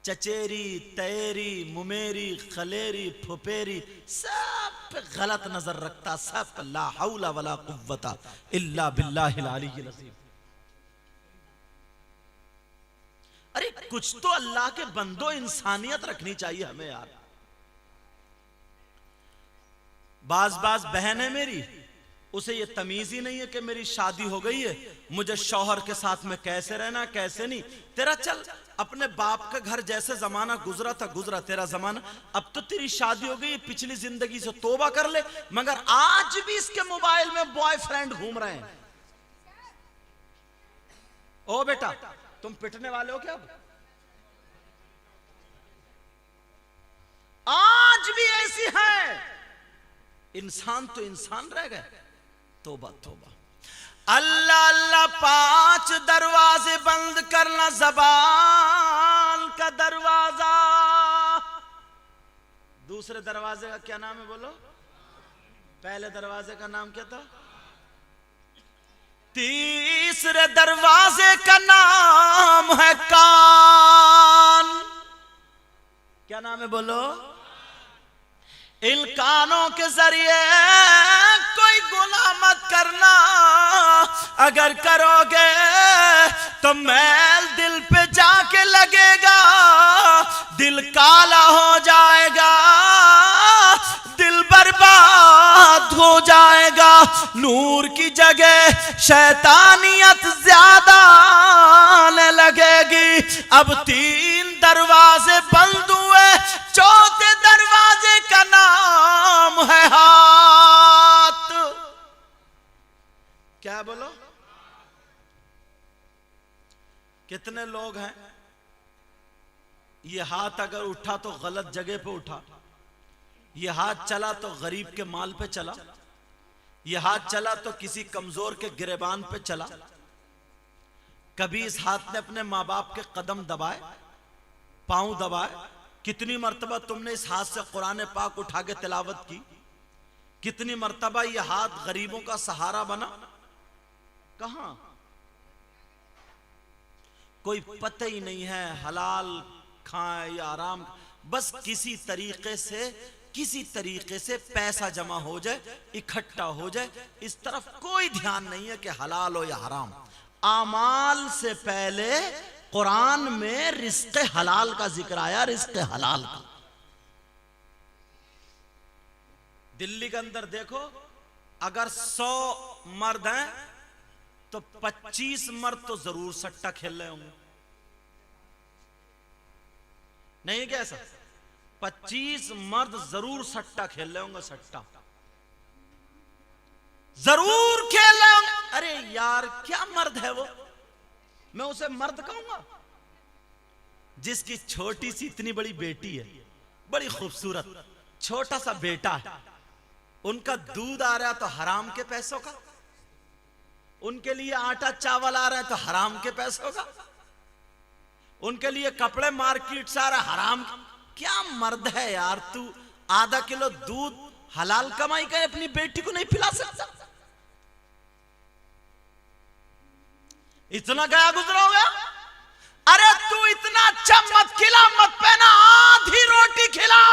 चचेरी, तैरी, मुमेरी, खलेरी, फुपेरी, सब पे गलत नजर रखता, सब पे ला हौला वला कुव्वता इल्ला बिल्लाहिल अलीय्यिल अज़ीम। अरे कुछ तो अल्लाह के बंदो इंसानियत रखनी चाहिए हमें यार। बाज बहन है मेरी, उसे ये तमीज ही नहीं है कि मेरी शादी हो गई है, मुझे शौहर के साथ में कैसे रहना कैसे नहीं। तेरा चल अपने बाप का घर जैसे जमाना गुजरा था गुजरा तेरा जमाना, अब तो तेरी शादी हो गई, पिछली जिंदगी से तौबा कर ले। मगर आज भी इसके मोबाइल में बॉयफ्रेंड घूम रहे हैं। ओ बेटा तुम पिटने वाले हो क्या? आज भी ऐसी है। इंसान तो इंसान रह गए। तौबा तौबा। अल्लाह अल्लाह 5 दरवाजे बंद करना ज़बान का दरवाजा। दूसरे दरवाजे का क्या नाम है बोलो? पहले दरवाजे का नाम क्या था? तीसरे दरवाजे का नाम है कान। क्या नाम है बोलो? इन कानों के जरिए कोई गुनाह मत करना, अगर करोगे तो मैल दिल पे जाके लगेगा, दिल काला हो जाएगा, दिल बर्बाद हो जाएगा, नूर की जगह शैतानियत ज्यादा आने लगेगी। अब 3 दरवाजे बंद हुए, चौथे दरवाजे का नाम है हाथ। क्या बोलो? कितने लोग हैं ये हाथ अगर उठा तो गलत जगह पे उठा, ये हाथ चला तो गरीब के माल पे चला, ये हाथ चला तो किसी कमजोर के गिरेबान पे चला। कभी इस हाथ ने अपने माँ बाप के कदम दबाए, पांव दबाए? कितनी मर्तबा तुमने इस हाथ से कुरान पाक उठा के तिलावत की? कितनी मर्तबा ये हाथ गरीबों का सहारा बना? कहां? कोई पता ही नहीं है हलाल खाए या आराम, बस किसी तरीके से पैसा जमा हो जाए, इकट्ठा हो जाए, इस तरफ कोई ध्यान नहीं है कि हलाल हो या हराम। आमाल से पहले कुरान में रिस्क हलाल का जिक्र आया, रिस्क हलाल का। दिल्ली के अंदर देखो, अगर 100 मर्द हैं तो 25 मर्द तो जरूर सट्टा खेल रहे होंगे, नहीं क्या ऐसा? 25 मर्द जरूर सट्टा खेल रहे होंगे, सट्टा जरूर खेल रहे होंगे। अरे यार क्या मर्द है वो? मैं उसे मर्द कहूंगा जिसकी छोटी सी इतनी बड़ी बेटी है, बड़ी खूबसूरत, छोटा सा बेटा है, उनका दूध आ रहा है तो हराम के पैसों का, उनके लिए आटा चावल आ रहा है तो हराम के पैसों का, उनके लिए कपड़े मार्केट से आ रहा है हराम। क्या मर्द है यार तू? आधा किलो दूध हलाल कमाई का अपनी बेटी को नहीं पिला सकता? इतना गया गुजरा हो गया? अरे तू इतना अच्छा मत खिला, मत पहना, आधी रोटी खिला,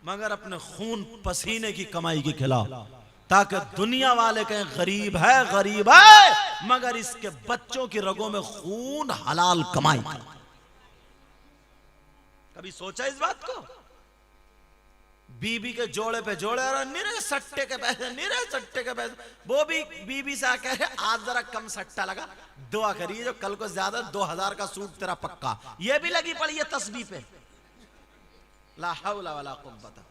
मगर अपने खून पसीने की कमाई की खिला, ताकि दुनिया वाले कहें गरीब है गरीब है, मगर इसके बच्चों की रगों में खून हलाल कमाई। कभी सोचा इस बात को? बीबी के जोड़े पे जोड़े और निरे सट्टे के पैसे, निरे सट्टे के पैसे। वो भी बीबी से कह रहे आज जरा कम सट्टा लगा, दुआ करिए जो कल को ज्यादा 2000 का सूट तेरा पक्का। ये भी लगी पड़ी है तस्बीह पे, ला हौला वला कुव्वता।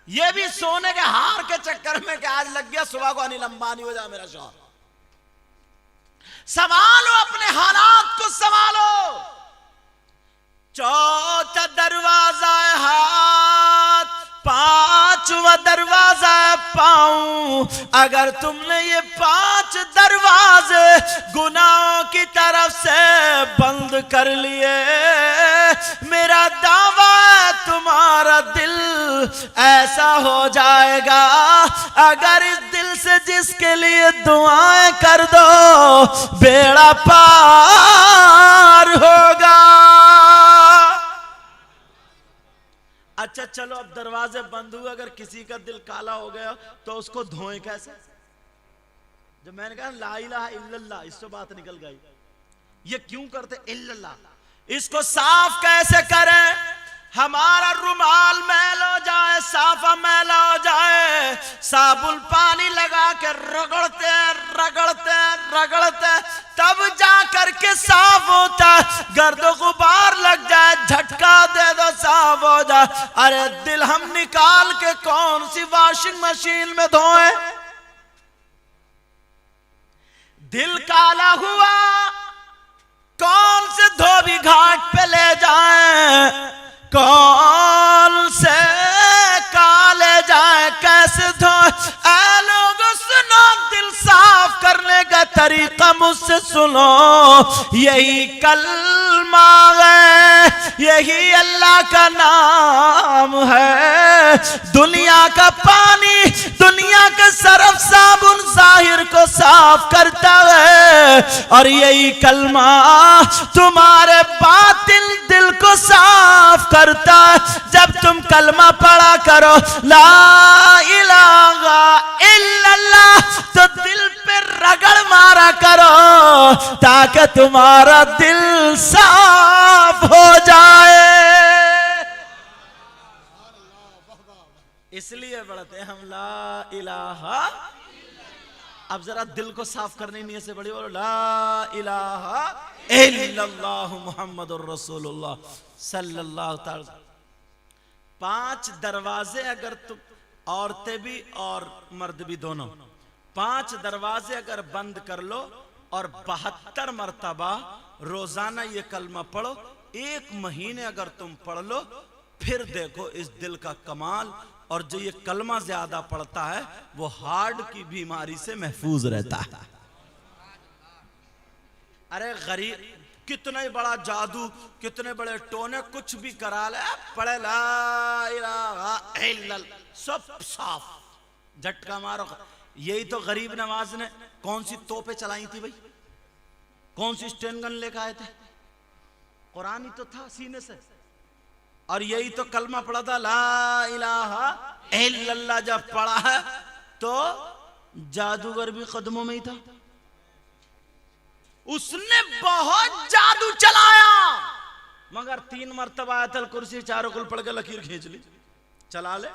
ये भी सोने के हार के चक्कर में कि आज लग गया सुबह को अनिल अंबानी हो जाए मेरा शौहर। संभालो अपने हालात को, संभालो। चौथा दरवाजा है हाथ, 5वां दरवाजा है पांव। अगर तुमने ये 5 दरवाजे गुनाहों की तरफ से बंद कर लिए, मेरा दावा है तुम्हारा दिल ऐसा हो जाएगा, अगर इस दिल से जिसके लिए दुआएं कर दो बेड़ा पार होगा। अच्छा चलो अब दरवाजे बंद हुए, अगर किसी का दिल काला हो गया तो उसको धोएं कैसे? जब मैंने कहा ला इलाहा इल्लल्लाह, इससे बात निकल गई। ये क्यों करते इल्लल्लाह? इसको साफ कैसे करें? हमारा रुमाल मैल हो जाए, साफा मैला हो जाए, साबुन पानी लगा के रगड़ते रगड़ते रगड़ते तब जा करके साफ होता। गर्दो गुबार लग जाए, झटका दे दो साफ हो जाए। अरे दिल हम निकाल के कौन सी वॉशिंग मशीन में धोए? दिल काला हुआ कौन से धोबी घाट पे ले जाए, कौन से काले जाए, कैसे धोए? ऐ लोगों सुनो, दिल साफ करने का तरीका मुझसे सुनो। यही कलमा है, यही अल्लाह का नाम है। दुनिया का पानी, दुनिया का सरफ साबुन जाहिर को साफ करता है, और यही कलमा तुम्हारे बातिल दिल को साफ करता है। जब तुम कलमा पढ़ा करो ला इलाहा इल्लल्लाह, तो दिल पे रगड़ मारा करो ताकि तुम्हारा दिल साफ हो जाए। इसलिए पढ़ते हैं हम ला इलाहा। अब जरा दिल को साफ करने नियत से बड़ी बोलो ला इलाहा इल्लल्लाह मुहम्मदुर रसूलुल्लाह सल्लल्लाहु अलैहि। 5 दरवाजे अगर तुम, औरतें भी और मर्द भी दोनों, 5 दरवाजे अगर बंद कर लो और 72 मर्तबा रोजाना ये कलमा पढ़ो, 1 महीने अगर तुम पढ़ लो, फिर देखो इस दिल का कमाल। और जो ये कलमा ज्यादा पढ़ता है वो हार्ट की बीमारी से महफूज रहता है। अरे गरीब, कितना ही बड़ा जादू, कितने बड़े टोने कुछ भी करा ले, पढ़े ला इलाहा इल्लल्लाह, सब साफ, झटका मारो। यही तो गरीब नवाज ने कौन सी तोपें चलाई थी भाई, कौन सी स्टेन गन लेकर आए थे? कुरान ही तो था सीने से। और यही तो कलमा पढ़ा था ला इलाहा इल्लल्लाह। जब पढ़ा है तो जादूगर भी कदमों में ही था। उसने बहुत जादू चलाया, मगर 3 मरतबा आयतल कुर्सी चारों कुल पढ़ के लकीर खींच ली, चला ले।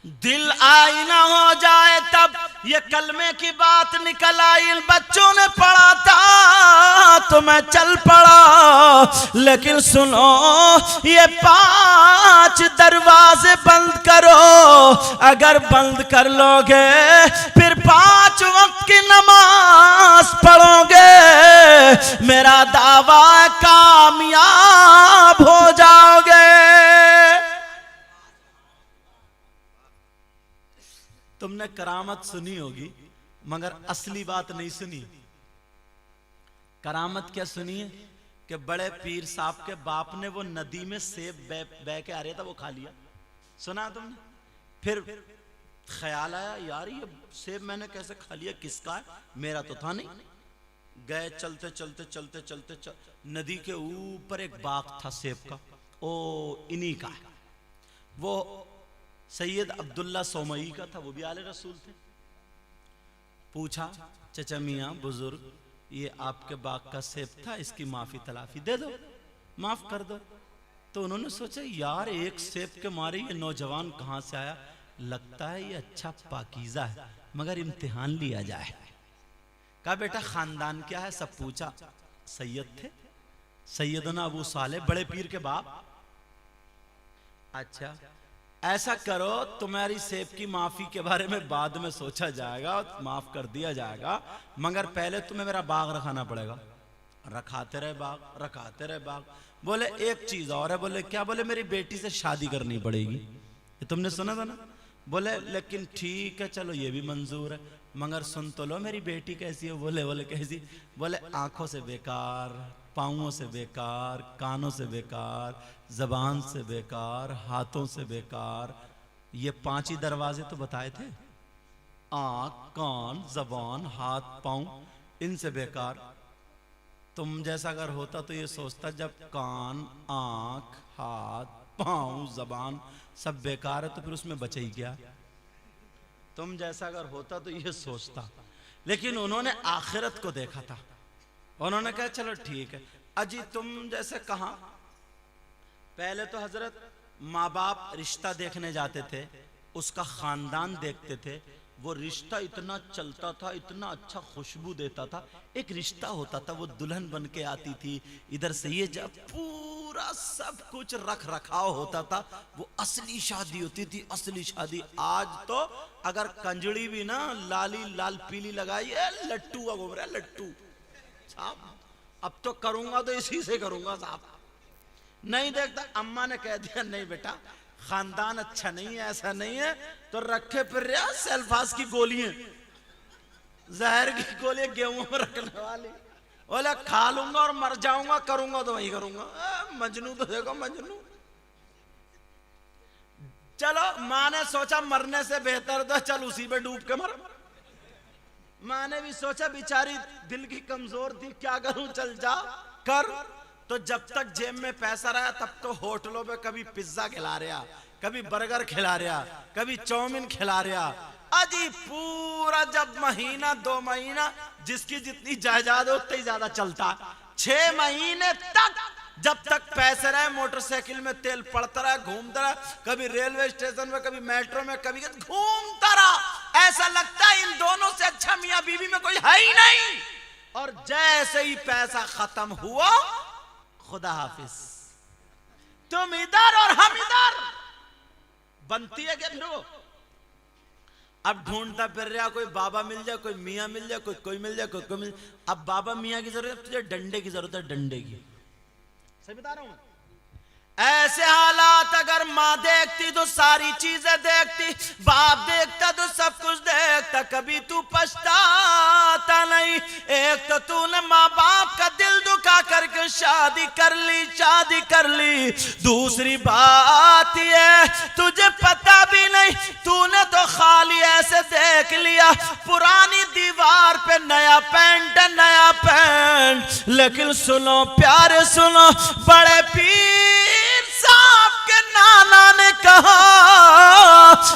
दिल आईना हो जाए तब ये कलमे की बात निकल आई। इन बच्चों ने पढ़ा था तो मैं चल पड़ा, लेकिन सुनो ये 5 दरवाजे बंद करो। अगर बंद कर लोगे फिर 5 वक्त की नमाज पढ़ोगे, मेरा दावा कामयाब हो जाओगे। तुमने करामत सुनी होगी मगर असली बात नहीं सुनी। करामत क्या सुनी है कि बड़े पीर साहब के बाप ने वो नदी में सेब बह के आ रहा था, वो खा लिया। सुना तुमने? फिर ख्याल आया यार ये सेब मैंने कैसे खा लिया, किसका है? मेरा तो था नहीं। गए चलते चलते चलते चलते नदी के ऊपर एक बाग था सेब का, ओ इन्हीं का है। वो सैयद अब्दुल्ला सोमई का था, वो भी आले रसूल थे। पूछा चचा मियाँ बुजुर्ग, ये आपके बाग का सेब था, इसकी माफी तलाफी दे दो, माफ कर दो। तो उन्होंने सोचा यार एक सेब के मारे ये नौजवान कहाँ से आया, लगता है ये अच्छा पाकीज़ा है, मगर इम्तिहान लिया जाए। कहा बेटा खानदान क्या है? सब पूछा। सैयद थे, सैयदना अबू सालेह, बड़े पीर के बाप। अच्छा ऐसा करो, तुम्हारी सेब की माफी के बारे में बाद में सोचा जाएगा, माफ कर दिया जाएगा, मगर पहले तुम्हें मेरा बाग रखाना पड़ेगा। रखाते रहे बाग, रखाते रहे बाग। बोले एक चीज और है। बोले क्या? बोले मेरी बेटी से शादी करनी पड़ेगी। ये तुमने सुना था ना? बोले लेकिन ठीक है चलो ये भी मंजूर है, मगर सुन तो लो मेरी बेटी कैसी है। बोले कैसी? बोले आंखों से बेकार, पाँवों से बेकार, कानों से बेकार, जबान से बेकार, हाथों से बेकार। ये 5 ही दरवाजे तो बताए थे, आंख, कान, जबान, हाथ, पाँव, इनसे बेकार। तुम जैसा अगर होता तो ये सोचता जब कान, आंख, हाथ, पाँव, जबान सब बेकार है तो फिर उसमें बचे ही क्या? तुम जैसा अगर होता तो ये सोचता। लेकिन उन्होंने आखिरत को देखा था। उन्होंने कहा चलो ठीक है। अजी तुम जैसे कहा पहले तो हजरत माँ बाप रिश्ता देखने जाते थे, उसका खानदान देखते थे, वो रिश्ता इतना चलता था, इतना अच्छा खुशबू देता था। एक रिश्ता होता था, वो दुल्हन बन के आती थी, इधर से ये जब पूरा सब कुछ रख रखाव होता था, वो असली शादी होती थी, असली शादी। आज तो अगर कंजड़ी भी ना लाली लाल पीली लगाई है, लट्टू का घूम रहा है, लट्टू साहब। अब तो करूंगा तो इसी से करूंगा साहब, नहीं देखता। अम्मा ने कह दिया नहीं बेटा खानदान अच्छा नहीं है, ऐसा नहीं है, तो रखे फिर रहा सेल्फास की गोलियां, जहर की गोलियां गेहूं में रखने वाली। बोले खा लूंगा और मर जाऊंगा, करूंगा तो वही करूंगा। मजनू तो देखो मजनू। चलो माँ ने सोचा मरने से बेहतर तो चल उसी पे डूब के मर। माँ ने भी सोचा बेचारी दिल की कमजोर थी, क्या करूं, चल जा कर। तो जब तक जेब में पैसा रहा तब तो होटलों पे कभी पिज्जा खिला रहा, कभी बर्गर खिला रहा, कभी चाउमीन खिला रहा। अजी पूरा जब महीना 2 महीना जिसकी जितनी जायदाद है उतनी ज्यादा चलता। 6 महीने तक जब तक पैसे रहे, मोटरसाइकिल में तेल पड़ता रहा, घूमता रहा, कभी रेलवे स्टेशन में, कभी मेट्रो में, कभी घूमता रहा। ऐसा लगता है इन दोनों से अच्छा मियां बीवी में कोई है ही नहीं। और जैसे ही पैसा खत्म हुआ, खुदा हाफिज, तुम इधर और हम इधर। बनती है क्या लो? अब ढूंढता फिर रहा, कोई बाबा मिल जाए, कोई मियां मिल जाए, कोई मिल जाए, कोई मिल। अब बाबा मियां की जरूरत है, तुझे डंडे की जरूरत है, डंडे की। सही बता रहा हूं। ऐसे हालात अगर माँ देखती तो सारी चीजें देखती, बाप देखता तो सब कुछ देखता, कभी तू पछताता नहीं। एक तो तूने माँ बाप का दिल दुखा करके शादी कर ली, दूसरी बात ये तुझे पता भी नहीं, तूने तो खाली ऐसे देख लिया पुरानी दीवार पे नया पैंट। लेकिन सुनो प्यारे सुनो, बड़े पीर साहब के नाना ने कहा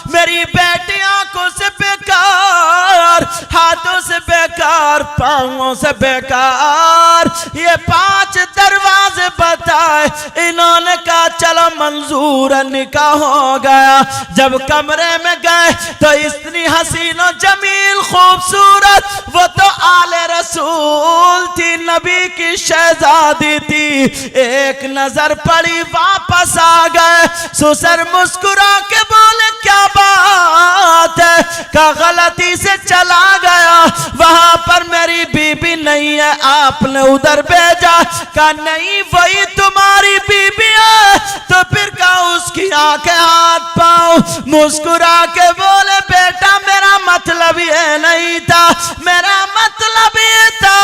मेरी बेटी आंखों से बेकार, हाथों से बेकार, पांवों से बेकार, ये 5 दरवाजे बताए। इन्होंने कहा चलो मंजूर, निकाह हो गया। जब कमरे में गए तो इतनी हसीन और जमील खूबसूरत, वो तो आले रसूल थी, नबी की शहजादी थी। एक नजर पड़ी, वापस आ गए। ससुर मुस्कुरा के बोले क्या बात है? का गलती से चला गया, वहां पर मेरी बीबी नहीं है, आपने उधर भेजा। का नहीं वही तुम्हारी बीबी है। तो फिर का उसकी आंखें हाथ पांव, मुस्कुरा के बोले बेटा मेरा मतलब ये नहीं था, मेरा मतलब ये था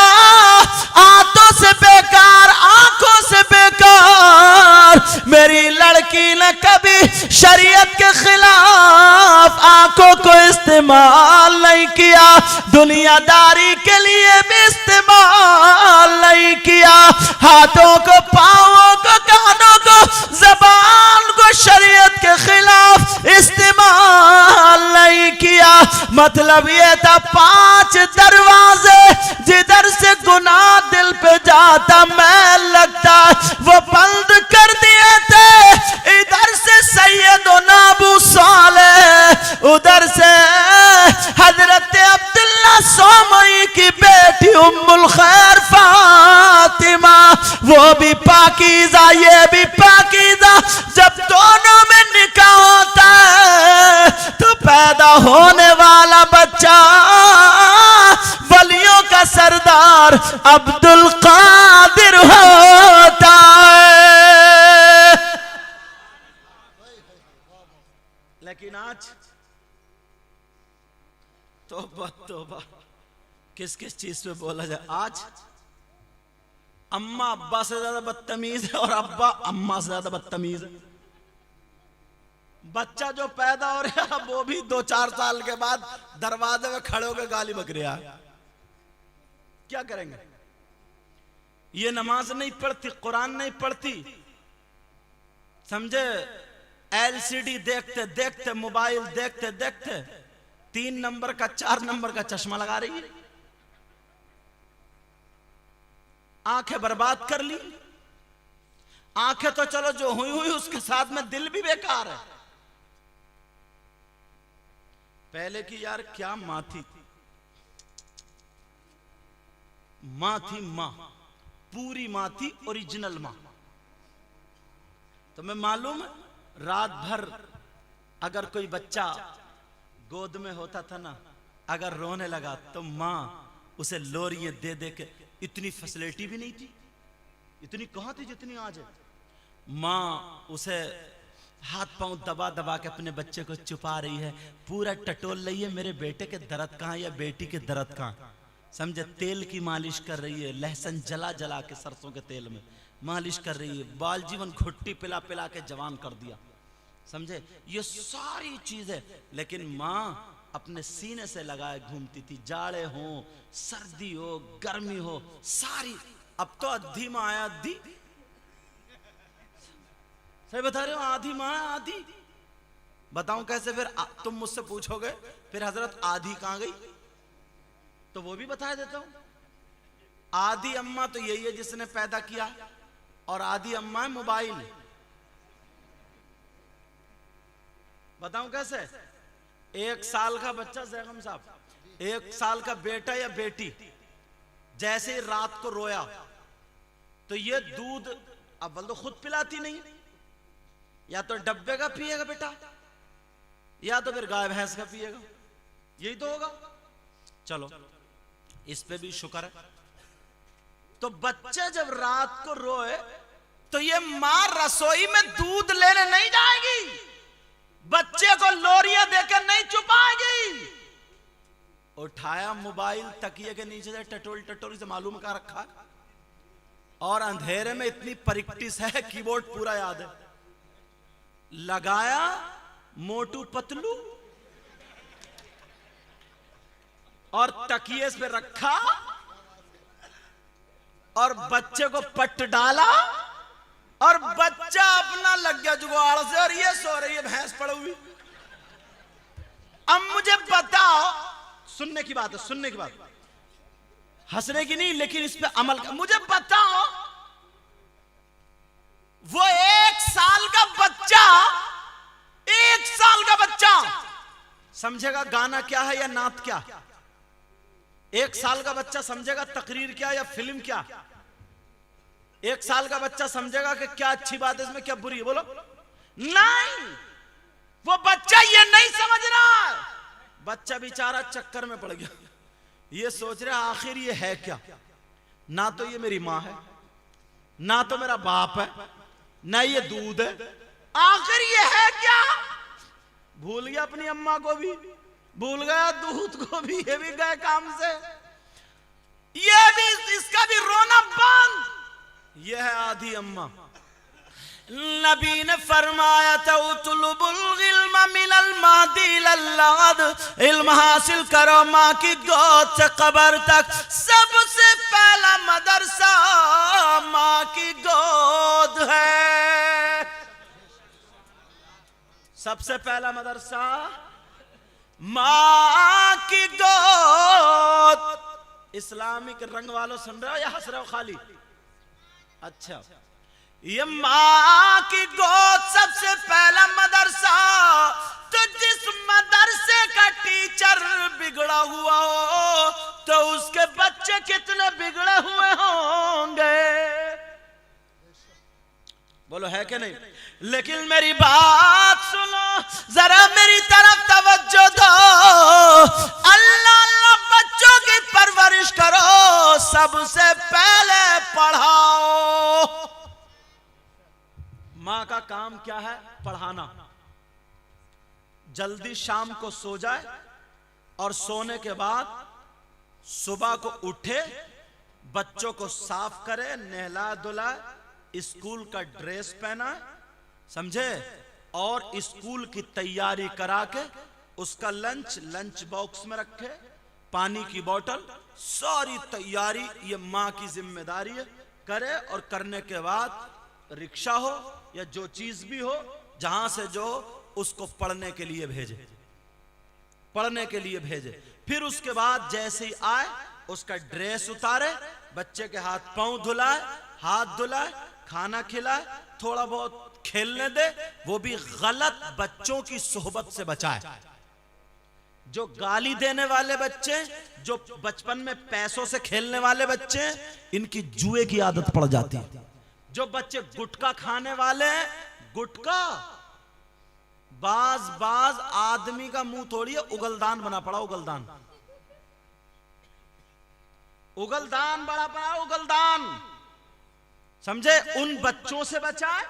हाथों से बेकार, आंखों से बेकार। मेरी लड़की ने कभी शरीयत के खिलाफ आंखों को इस्तेमाल नहीं किया, दुनियादारी के लिए भी इस्तेमाल नहीं किया। हाथों को, पांवों को, कानों को, जबान को शरीयत के खिलाफ इस्तेमाल नहीं किया। मतलब ये था 5 दरवाजे जिधर से गुनाह दिल पे जाता, मैल लगता, वो बंद कर दिए थे। इधर से सैयदना अबू सालेह, उधर से हजरत अब्दुल्ला सोमई की बेटी उम्मुल खैर फातिमा, वो भी पाकीज़ा, ये भी पाकीज़ा। जब दोनों में निकाह होता है तो पैदा होने वाला बच्चा वलियों का सरदार अब्दुल कादिर होता है। लेकिन आज तौबा किस किस चीज पे बोला जाए। आज अम्मा अब्बा से ज्यादा बदतमीज है और अब्बा अम्मा से ज्यादा बदतमीज है। बच्चा जो पैदा हो रहा है वो भी 2-4 साल के बाद दरवाजे में खड़े होकर गाली बक रहा है। क्या करेंगे? ये नमाज नहीं पढ़ती, कुरान नहीं पढ़ती, समझे? एलसीडी देखते देखते, मोबाइल देखते देखते 3 नंबर का 4 नंबर का चश्मा लगा रही है, आंखें बर्बाद कर ली। आंखें तो चलो जो हुई हुई, उसके साथ में दिल भी बेकार है। पहले की यार क्या मां थी, मां थी मां, पूरी मां थी, ओरिजिनल मां। तुम्हें मालूम है, रात भर अगर कोई बच्चा गोद में होता था ना, अगर रोने लगा तो मां उसे लोरियां दे दे के, इतनी फैसिलिटी भी नहीं थी, इतनी कहां थी जितनी आज है। मां उसे हाथ पांव दबा दबा के अपने बच्चे को छुपा रही है, पूरा टटोल रही है, मेरे बेटे के दर्द कहां या बेटी के दर्द कहां, समझे। तेल की मालिश कर रही है, लहसुन जला जला के सरसों के तेल में मालिश कर रही है, बाल जीवन घुट्टी पिला पिला के जवान कर दिया, समझे। ये सारी चीजें, लेकिन मां अपने सीने से लगाए घूमती थी, जाड़े हो सर्दी हो गर्मी हो सारी। अब तो अद्धी मां है, अद्धी, सही बता रहे हो, आधी मां है आधी। बताऊं कैसे फिर? तुम मुझसे पूछोगे फिर हजरत आधी कहां गई, तो वो भी बता देता हूं। आधी अम्मा तो यही है जिसने पैदा किया, और आधी अम्मा है मोबाइल। बताऊं कैसे? 1 साल का बच्चा, जैगम साहब, 1 साल का बेटा या बेटी जैसे ही रात को रोया तो ये दूध अव्वल तो खुद पिलाती नहीं, या तो डब्बे का पिएगा बेटा, या तो फिर गाय भैंस का पिएगा, यही तो होगा। चलो इस पे भी शुक्र है। तो बच्चा जब रात को रोए तो ये मां रसोई में दूध लेने नहीं जाएगी, बच्चे को लोरियां देकर नहीं छुपाएगी। उठाया मोबाइल तकिए के नीचे से टटोल टटोल से मालूम कहां रखा है, और अंधेरे में इतनी प्रैक्टिस है, कीबोर्ड पूरा याद है, लगाया मोटू पतलू और तकिए पे रखा और बच्चे को पट डाला, और बच्चा अपना लग गया जुगाड़ से, और ये सो रही है भैंस पड़ी हुई। अब मुझे बताओ, सुनने की बात है, सुनने की बात, हंसने की नहीं, लेकिन इस पे अमल कर। मुझे बताओ, वो 1 साल का बच्चा, 1 साल का बच्चा समझेगा गाना क्या है या नात क्या? 1 साल का बच्चा समझेगा तकरीर क्या या फिल्म क्या? 1 साल का बच्चा समझेगा कि क्या अच्छी बात है इसमें, क्या बुरी है? बोलो नहीं, वो बच्चा ये नहीं समझ रहा है। बच्चा बेचारा चक्कर में पड़ गया, ये सोच रहा आखिर ये है क्या, ना तो ये मेरी माँ है, ना तो मेरा बाप है, ना ये दूध है, आखिर ये है क्या? भूल गया अपनी अम्मा को भी, भूल गया दूध को भी, ये भी गए काम से, ये भी, इसका भी रोना बंद। ये है आधी अम्मा। नबी ने फरमाया था उतलुबुल इल्म मिनल महदी लल्लाद, इल्म हासिल करो माँ की गोद से कब्र तक। सबसे पहला मदरसा माँ की गोद है, सबसे पहला मदरसा माँ की गोद। इस्लामिक रंग वालों सुन रहे हो या हंस रहे हो खाली? अच्छा, ये माँ की गोद सबसे पहला मदरसा। तो जिस मदरसे का टीचर बिगड़ा हुआ हो तो उसके बच्चे कितने बिगड़े हुए होंगे, बोलो है कि नहीं? लेकिन मेरी बात सुनो जरा, मेरी तरफ तवज्जो दो। अल्लाह अल्लाह बच्चों की परवरिश करो, सबसे पहले पढ़ाओ। माँ का काम क्या है? पढ़ाना। जल्दी शाम को सो जाए और सोने के बाद सुबह को उठे, बच्चों को साफ करे, नहला धुलाए, स्कूल का ड्रेस पहना, समझे, और स्कूल की तैयारी करा के उसका लंच बॉक्स में रखे, पानी की बोतल, सारी तैयारी ये माँ की जिम्मेदारी है, करे। और करने के बाद रिक्शा हो या जो चीज भी हो, जहां से जो उसको पढ़ने के लिए भेजे, पढ़ने के लिए भेजे। फिर उसके बाद जैसे ही आए उसका ड्रेस उतारे, बच्चे के हाथ पांव धुलाए, हाथ धुलाए, खाना खिलाए, थोड़ा बहुत खेलने दे, वो भी गलत बच्चों की सोहबत से बचाए। जो गाली देने वाले बच्चे, जो बचपन में पैसों से खेलने वाले बच्चे, इनकी जुए की आदत पड़ जाती है। जो बच्चे गुटखा खाने वाले हैं, गुटखा बाज आदमी का मुंह थोड़ी है, उगलदान बना पड़ा, उगलदान बड़ा पड़ा, उगलदान, समझे? उन बच्चों से बचाए,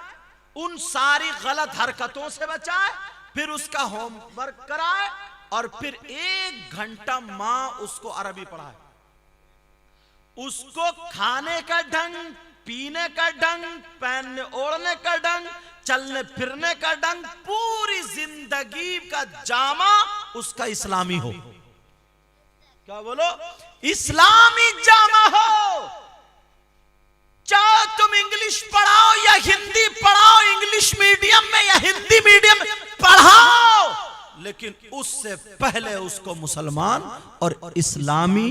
उन सारी गलत हरकतों से बचाए, फिर उसका होमवर्क कराए और फिर 1 घंटा मां उसको अरबी पढ़ाए। उसको खाने का ढंग, पीने का ढंग, पहनने ओढ़ने का ढंग, चलने फिरने का ढंग, पूरी जिंदगी का जामा उसका इस्लामी हो। क्या बोलो? इस्लामी जामा हो। चाहे तुम इंग्लिश पढ़ाओ या हिंदी पढ़ाओ, इंग्लिश मीडियम में या हिंदी मीडियम में पढ़ाओ, लेकिन उससे पहले उसको मुसलमान और इस्लामी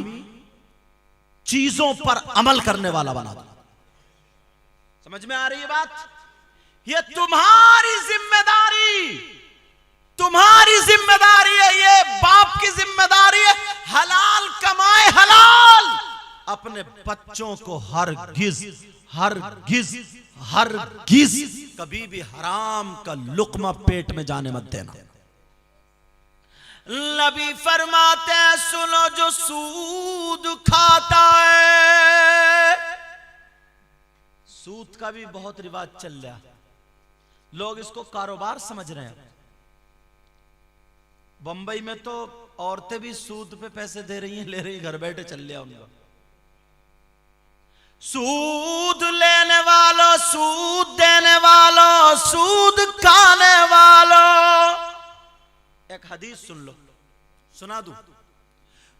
चीजों पर अमल करने वाला बना दो। समझ में आ रही है बात? ये तुम्हारी जिम्मेदारी है, ये बाप की जिम्मेदारी है। हलाल कमाए, हलाल। अपने बच्चों को हरगिज कभी भी हराम का लुक्मा पेट में जाने मत देना। नबी फरमाते हैं, सुनो जो सूद खाता है। सूद का भी बहुत रिवाज चल रहा है, लोग इसको कारोबार समझ रहे हैं। बंबई में तो औरतें भी सूद पे पैसे दे रही हैं, ले रही, घर बैठे चल लिया उनका। सूद लेने वालों, सूद देने वालों, सूद खाने वालों, एक हदीस सुन लो, सुना दूं।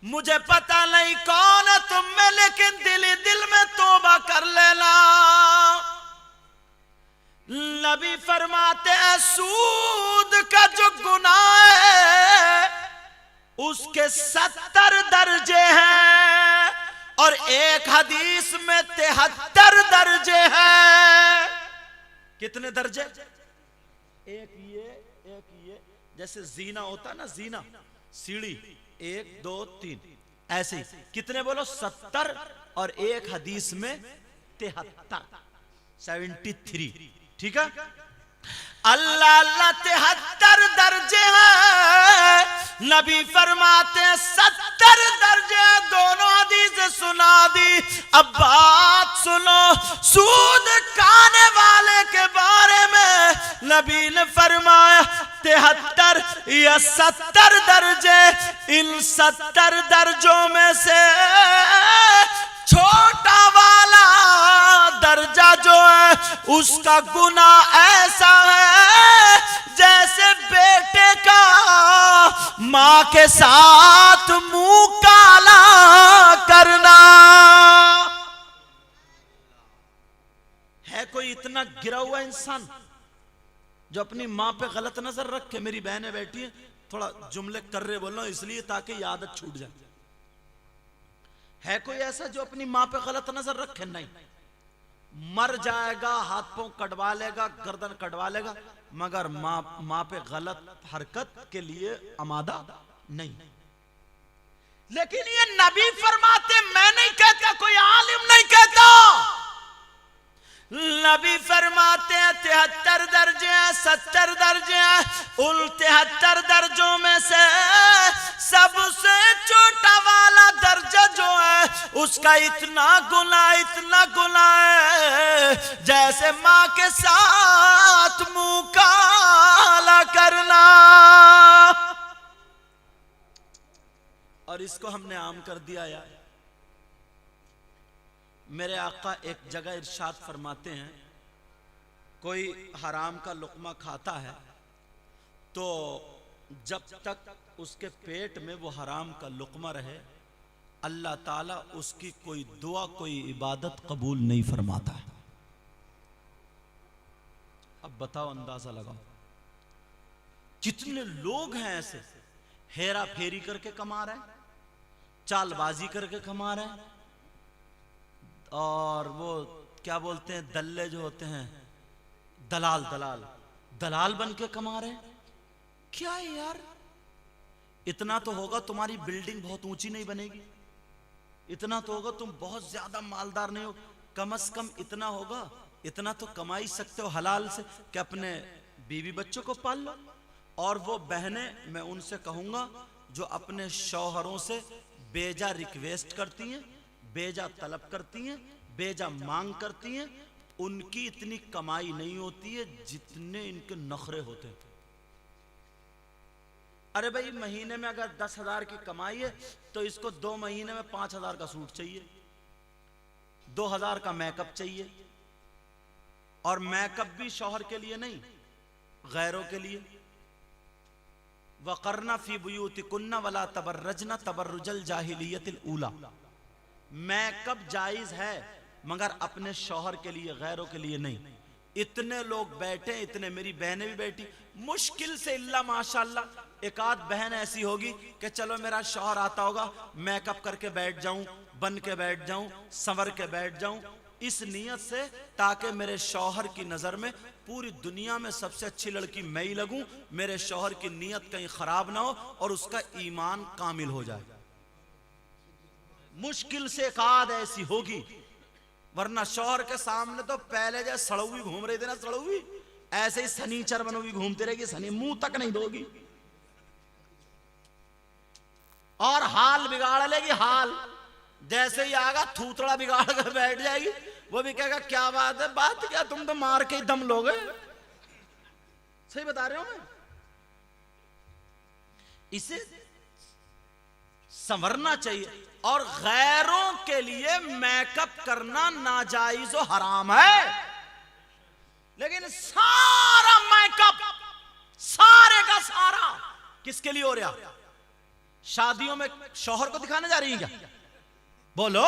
मुझे पता नहीं कौन है तुम में, लेकिन दिल में तौबा कर लेना। नबी फरमाते हैं, सूद का जो गुनाह है उसके 70 दर्जे हैं और एक हदीस में 73 दर्जे हैं। कितने दर्जे? एक ये जैसे जीना होता है ना, जीना सीढ़ी, 1 2 3 ऐसे ही। कितने बोलो? 70 और एक हदीस में 73, 73। ठीक है? अल्लाह 73 दर्जे हैं। नबी फरमाते हैं 70 दर्जे, दोनों हदीस सुना दी। अब बात सुनो, सूद खाने वाले के बारे में नबी ने फरमाया 73 या 70 दर्जे। इन 70 दर्जों में से छोटा वाला दर्जा जो है उसका गुनाह ऐसा है जैसे बेटे का मां के साथ मुंह काला करना। है कोई इतना गिरा हुआ इंसान जो अपनी मां पे गलत नजर रखे? मेरी बहनें बैठी हैं, थोड़ा जुमले कर रहे बोल रहा हूं इसलिए ताकि ये आदत छूट जाए। है कोई ऐसा जो अपनी मां पे गलत नजर रखे? नहीं। मर जाएगा, हाथ पांव कटवा लेगा, गर्दन कटवा लेगा, मगर मां पे गलत हरकत के लिए आमादा नहीं। लेकिन ये नबी फरमाते, मैं नहीं कहता, कोई आलिम नहीं कहता, नबी फरमाते हैं 73 दर्जे हैं, 70 दर्जे हैं। उन 73 दर्जों में से सबसे छोटा वाला दर्जा जो है उसका इतना गुनाह है जैसे मां के साथ मुंह काला करना। और इसको हमने आम कर दिया यार। मेरे आका एक जगह इरशाद फरमाते हैं, कोई हराम का लुक्मा खाता है तो जब तक उसके पेट में वो हराम का लुक्मा रहे, अल्लाह ताला उसकी कोई दुआ, कोई इबादत कबूल नहीं फरमाता है। अब बताओ, अंदाजा लगाओ, कितने लोग हैं ऐसे हेरा फेरी करके कमा रहे हैं, चालबाजी करके कमा रहे हैं, और वो क्या बोलते हैं, दल्ले जो होते हैं, दलाल दलाल दलाल बन के कमा रहे हैं। क्या है यार, इतना तो होगा तुम्हारी बिल्डिंग बहुत ऊंची नहीं बनेगी, इतना तो होगा तुम बहुत ज्यादा मालदार नहीं हो, कम से कम इतना होगा, इतना तो कमा ही सकते हो हलाल से कि अपने बीवी बच्चों को पाल लो। और वो बहनें, मैं उनसे कहूंगा जो अपने शौहरों से बेजा रिक्वेस्ट करती हैं, बेजा तलब करती हैं, बेजा मांग करती हैं, उनकी इतनी कमाई नहीं होती है जितने इनके नखरे होते हैं। अरे भाई, महीने में अगर 10,000 की कमाई है तो इसको 2 महीने में 5,000 का सूट चाहिए, 2,000 का मेकअप चाहिए, और मेकअप भी शौहर के लिए नहीं, गैरों के लिए। वक़रना फी बुयूतिकुन्ना वला तबर्रजना तबर्रुजल जाहिलियतिल ऊला। मेकअप जायज है मगर अपने शौहर के लिए, गैरों के लिए नहीं। इतने लोग बैठे, इतने मेरी बहनें भी बैठी, मुश्किल से इल्ला माशाअल्लाह एक आध बहन ऐसी होगी कि चलो मेरा शौहर आता होगा, मेकअप करके बैठ जाऊं, बन के बैठ जाऊं, संवर के बैठ जाऊं, इस नियत से ताकि मेरे शौहर की नजर में पूरी दुनिया में सबसे अच्छी लड़की मैं ही लगूं, मेरे शौहर की नियत कहीं खराब ना हो और उसका ईमान कामिल हो जाए। मुश्किल से एक आध ऐसी होगी, वरना शौहर के सामने तो पहले जैसे सड़ुई घूम रही थी ना, सड़ुई ऐसे ही सनीचर बनोगी, घूमती रहेगी, सनी मुंह तक नहीं दोगी और हाल बिगाड़ लेगी। हाल जैसे ही आगा थूथड़ा बिगाड़ कर बैठ जाएगी, वो भी कहेगा क्या बात है, बात क्या, तुम तो मार के ही दम लोगे। सही बता रहे हो मैं। इसे संवरना चाहिए। और गैरों के लिए मेकअप करना नाजायज और हराम है, लेकिन सारा मेकअप सारे का सारा किसके लिए हो रहा? शादियों में शौहर को दिखाने जा रही है क्या? बोलो,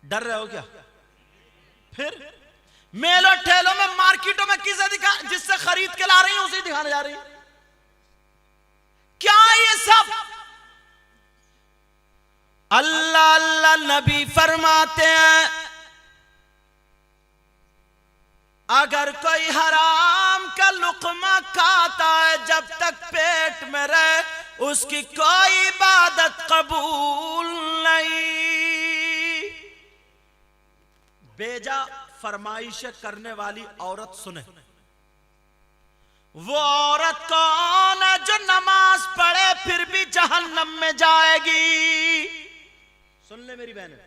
डर रहे हो क्या? फिर मेलों ठेलों में, मार्केटों में किसे दिखा, जिससे खरीद के ला रही है उसे दिखाने जा रही है क्या? ये सब अल्लाह अल्लाह नबी फरमाते हैं, अगर कोई हराम का लुक़मा खाता है जब तक पेट में रहे उसकी कोई इबादत कबूल नहीं। बेजा फरमाइश करने वाली औरत सुने, वो औरत कौन है जो नमाज पढ़े फिर भी जहन्नम में जाएगी? सुन ले मेरी बहन,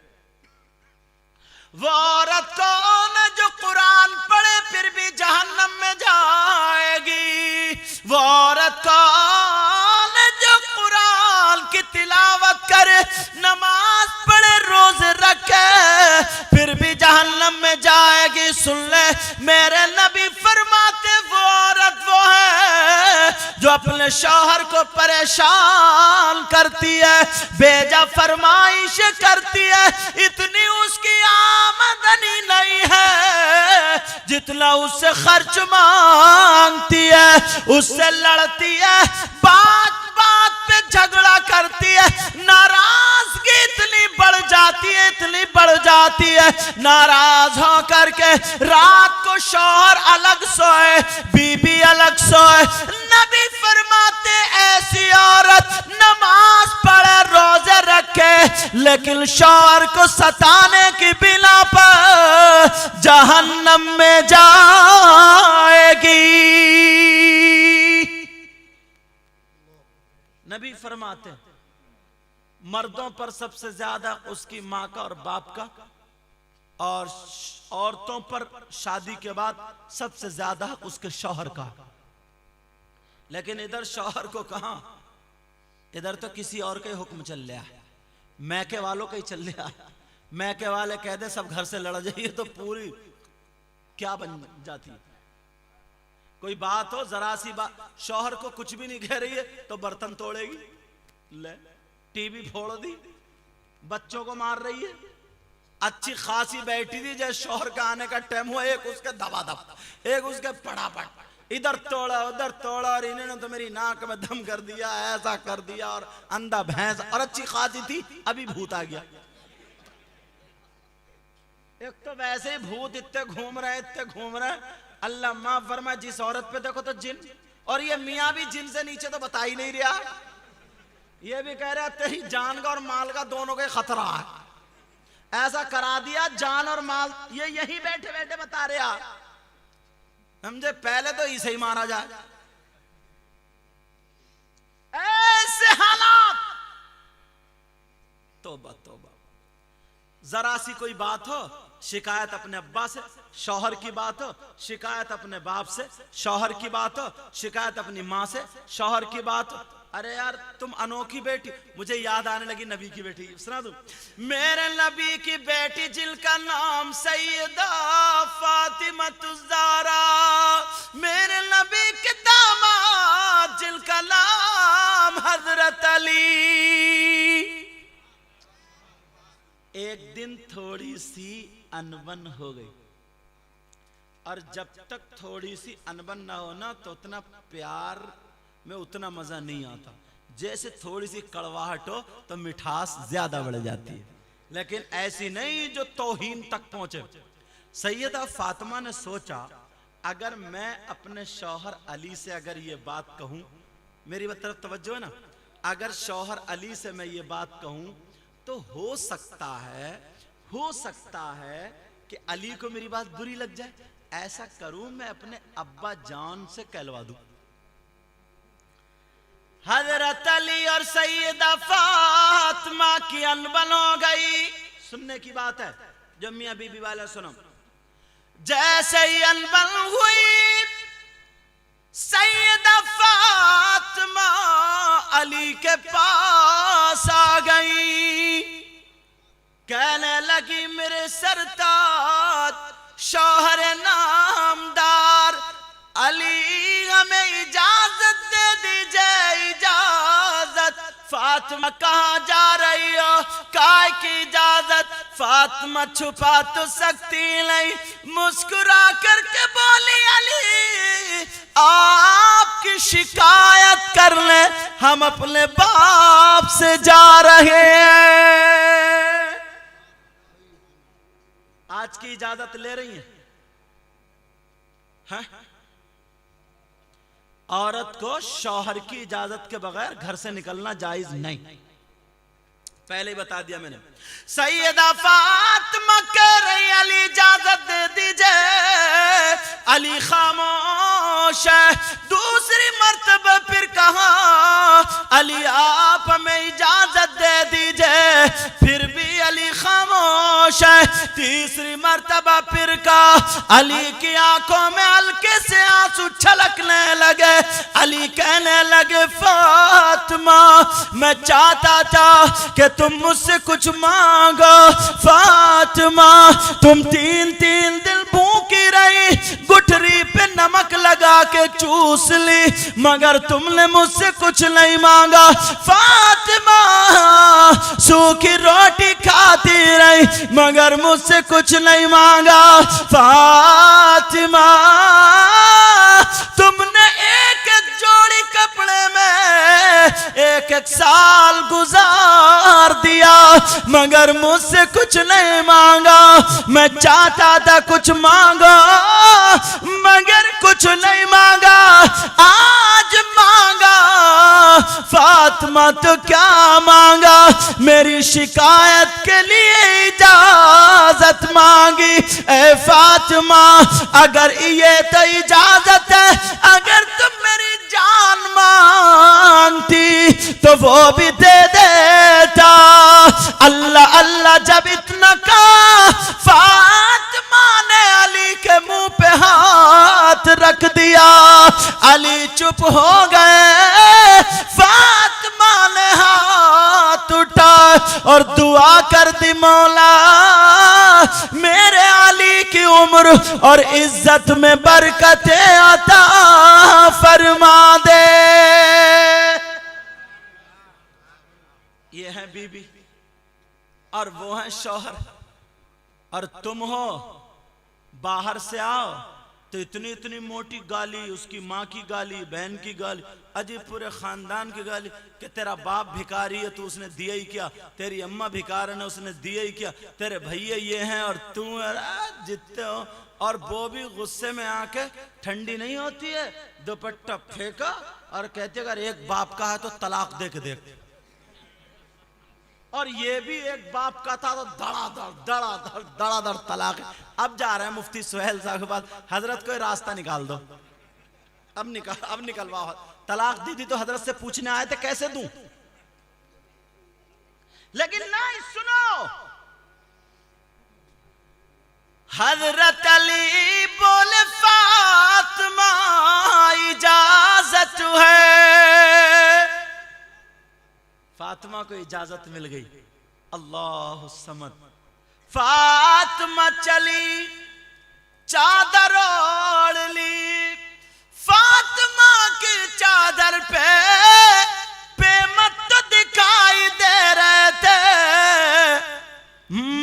वो औरत कौन है जो कुरान पढ़े फिर भी जहन्नम में जाएगी? वो औरत कौन है जो कुरान की तिलावत करे, नमाज पढ़े, रोजे रखे, फिर भी जहन्नम में जाएगी? सुन ले मेरे नबी फरमाते, वो औरत वो है जो अपने शौहर को परेशान करती है, बेजा फरमाइश करती है, इतनी उसकी आमदनी नहीं है जितना उससे खर्च मांगती है, उससे लड़ती है, बात बात पे झगड़ा करती है, नाराजगी इतनी बढ़ जाती है, इतनी बढ़ जाती है, नाराज हो करके रात को शौहर अलग सोए, बीबी अलग सोए। नबी फरमाते ऐसी औरत नमाज पढ़े, रोजे रखे, लेकिन शौहर को सताने की बिना पर जहन्नम में जाएगी। नबी फरमाते मर्दों पर सबसे ज्यादा उसकी माँ का और बाप का, और औरतों पर शादी के बाद सबसे ज्यादा उसके शौहर का। लेकिन इधर शौहर को कहां, इधर तो किसी और का हुक्म चल रहा है, मैके वालों का ही चल रहा है। मैके वाले कह दे सब घर से लड़ जाइए तो पूरी क्या बन जाती है। कोई बात हो, जरा सी बात, शौहर को कुछ भी नहीं कह रही है तो बर्तन तोड़ेगी, ले टीवी फोड़ दी, बच्चों को मार रही है। अच्छी खासी बैठी थी, जैसे शौहर का आने का टाइम हुआ, एक उसके दबादब, एक उसके पड़ापट, इधर तोड़ा उधर तोड़ा, और इन्होंने तो मेरी नाक में दम कर दिया, ऐसा कर दिया, और अंधा भैंस, और अच्छी खासी थी, अभी भूत आ गया। एक तो वैसे ही भूत इतने घूम रहे। अल्लाह माफ फरमाए, जिस औरत पे देखो तो जिन, और ये मियाँ भी जिन से नीचे तो बता ही नहीं रहा। ये भी कह रहा तेरी जान का और माल का दोनों का खतरा है, ऐसा करा दिया जान और माल। ये यही बैठे बैठे बता रहा, समझे। पहले तो इसे ही मारा जाए। ऐसे हालात, तौबा तौबा। जरा सी कोई बात हो, शिकायत अपने अब्बा से, शौहर की बात हो शिकायत अपने बाप से, शौहर की बात हो शिकायत अपनी माँ से, शौहर की बात हो अरे यार तुम अनोखी बेटी। मुझे याद आने लगी नबी की बेटी, सुना दूं। मेरे नबी की बेटी जिनका नाम सैयदा फातिमा ज़हरा, मेरे नबी के दामाद जिनका नाम हजरत अली। एक दिन थोड़ी सी अनबन हो गई, और जब तक थोड़ी सी अनबन ना हो ना तो उतना प्यार में उतना मजा नहीं आता। जैसे थोड़ी सी कड़वाहट हो तो मिठास ज्यादा बढ़ जाती है, लेकिन ऐसी नहीं जो तौहीन तक पहुंचे। सैयदा फातिमा ने सोचा, अगर मैं अपने शौहर अली से अगर ये बात कहूं, मेरी तरफ तवज्जो है ना, अगर शौहर अली से मैं ये बात कहूं तो हो सकता है कि अली को मेरी बात बुरी लग जाए। ऐसा करूं मैं अपने अब्बा जान से कहलवा दूं। हजरत अली और सैयदा फातिमा की अनबन हो गई। सुनने की बात है, जब मियां बीबी वाला सुनो। जैसे ही अनबन हुई, सैयदा फातिमा अली के पास आ गई, कहने लगी मेरे सरताज शौहर नामदार अली, हमें इजाजत दे दीजिए, इजाजत। फातिमा कहाँ जा रही हो, काय की इजाजत। फातिमा छुपा तो सकती नहीं, मुस्कुरा करके बोली अली आपकी शिकायत करने हम अपने बाप से जा रहे हैं। आज की इजाजत ले रही हैं? हाँ? औरत को शौहर की इजाजत के बगैर घर से निकलना जायज नहीं, पहले ही बता दिया मैंने। सैयदा फातिमा कह रही अली इजाजत दे दीजिए, अली खामोश है। दूसरी मर्तबा फिर कहा अली आप हमें इजाजत दे दीजिए, फिर भी अली खामोश है। तीसरी मर्तबा फिर कहा, अली की आंखों में हल्के से आंसू छलकने लगे। अली कहने लगे फातिमा मैं चाहता था कि तुम मुझसे कुछ मांगो। फातिमा तुम तीन दिन भूखी रही, गुठरी पे नमक लगा के चूस ली, मगर तुमने मुझसे कुछ नहीं मांगा। फातिमा सूखी रोटी खाती रही, मगर मुझसे कुछ नहीं मांगा। फातिमा तुमने एक एक जोड़ी कपड़े में एक एक साल गुजार दिया, मगर मुझसे कुछ नहीं मांगा। मैं चाहता था कुछ मांगो, मगर कुछ नहीं मांगा, आज मांगा। फातिमा तो क्या मांगा, मेरी शिकायत के लिए इजाजत मांगी। ए फातिमा अगर ये तो इजाजत है, अगर तुम मेरी जान मांगती तो वो भी दे देता। अल्लाह अल्लाह जब इतना कहा, फातिमा ने अली के मुंह पे हाथ रख दिया। अली चुप हो गए। फातिमा ने हाथ उठा और दुआ कर दी, मौला मेरे अली की उम्र और इज्जत में बरकतें अता फरमा दे। ये है बीबी और वो है शौहर, और तुम हो बाहर से आओ तो इतनी इतनी मोटी गाली, उसकी माँ की गाली, बहन की गाली, अजीब पूरे खानदान की गाली कि तेरा बाप भिखारी है तो उसने दिया ही क्या, तेरी अम्मा भिखार है उसने दिया ही क्या, तेरे भैया ये हैं और तू जितने हो। और वो भी गुस्से में आके ठंडी नहीं होती है, दुपट्टा फेंका और कहते अगर एक बाप का है तो तलाक दे के देख। और ये भी एक बाप का था तो धड़ाधड़ तलाक। अब जा रहे हैं मुफ्ती सुहेल साहब के पास, हजरत कोई रास्ता निकाल दो, अब निकलवाओ। तलाक दी थी तो हजरत से पूछने आए थे कैसे दूं, लेकिन नहीं, सुनो, हजरत अली बोले फातिमा इजाजत है। फातिमा को इजाजत मिल गई। अल्लाह समद। फातिमा चली, चादर ओढ़ ली। फातिमा की चादर पे मत दिखाई दे रहे थे,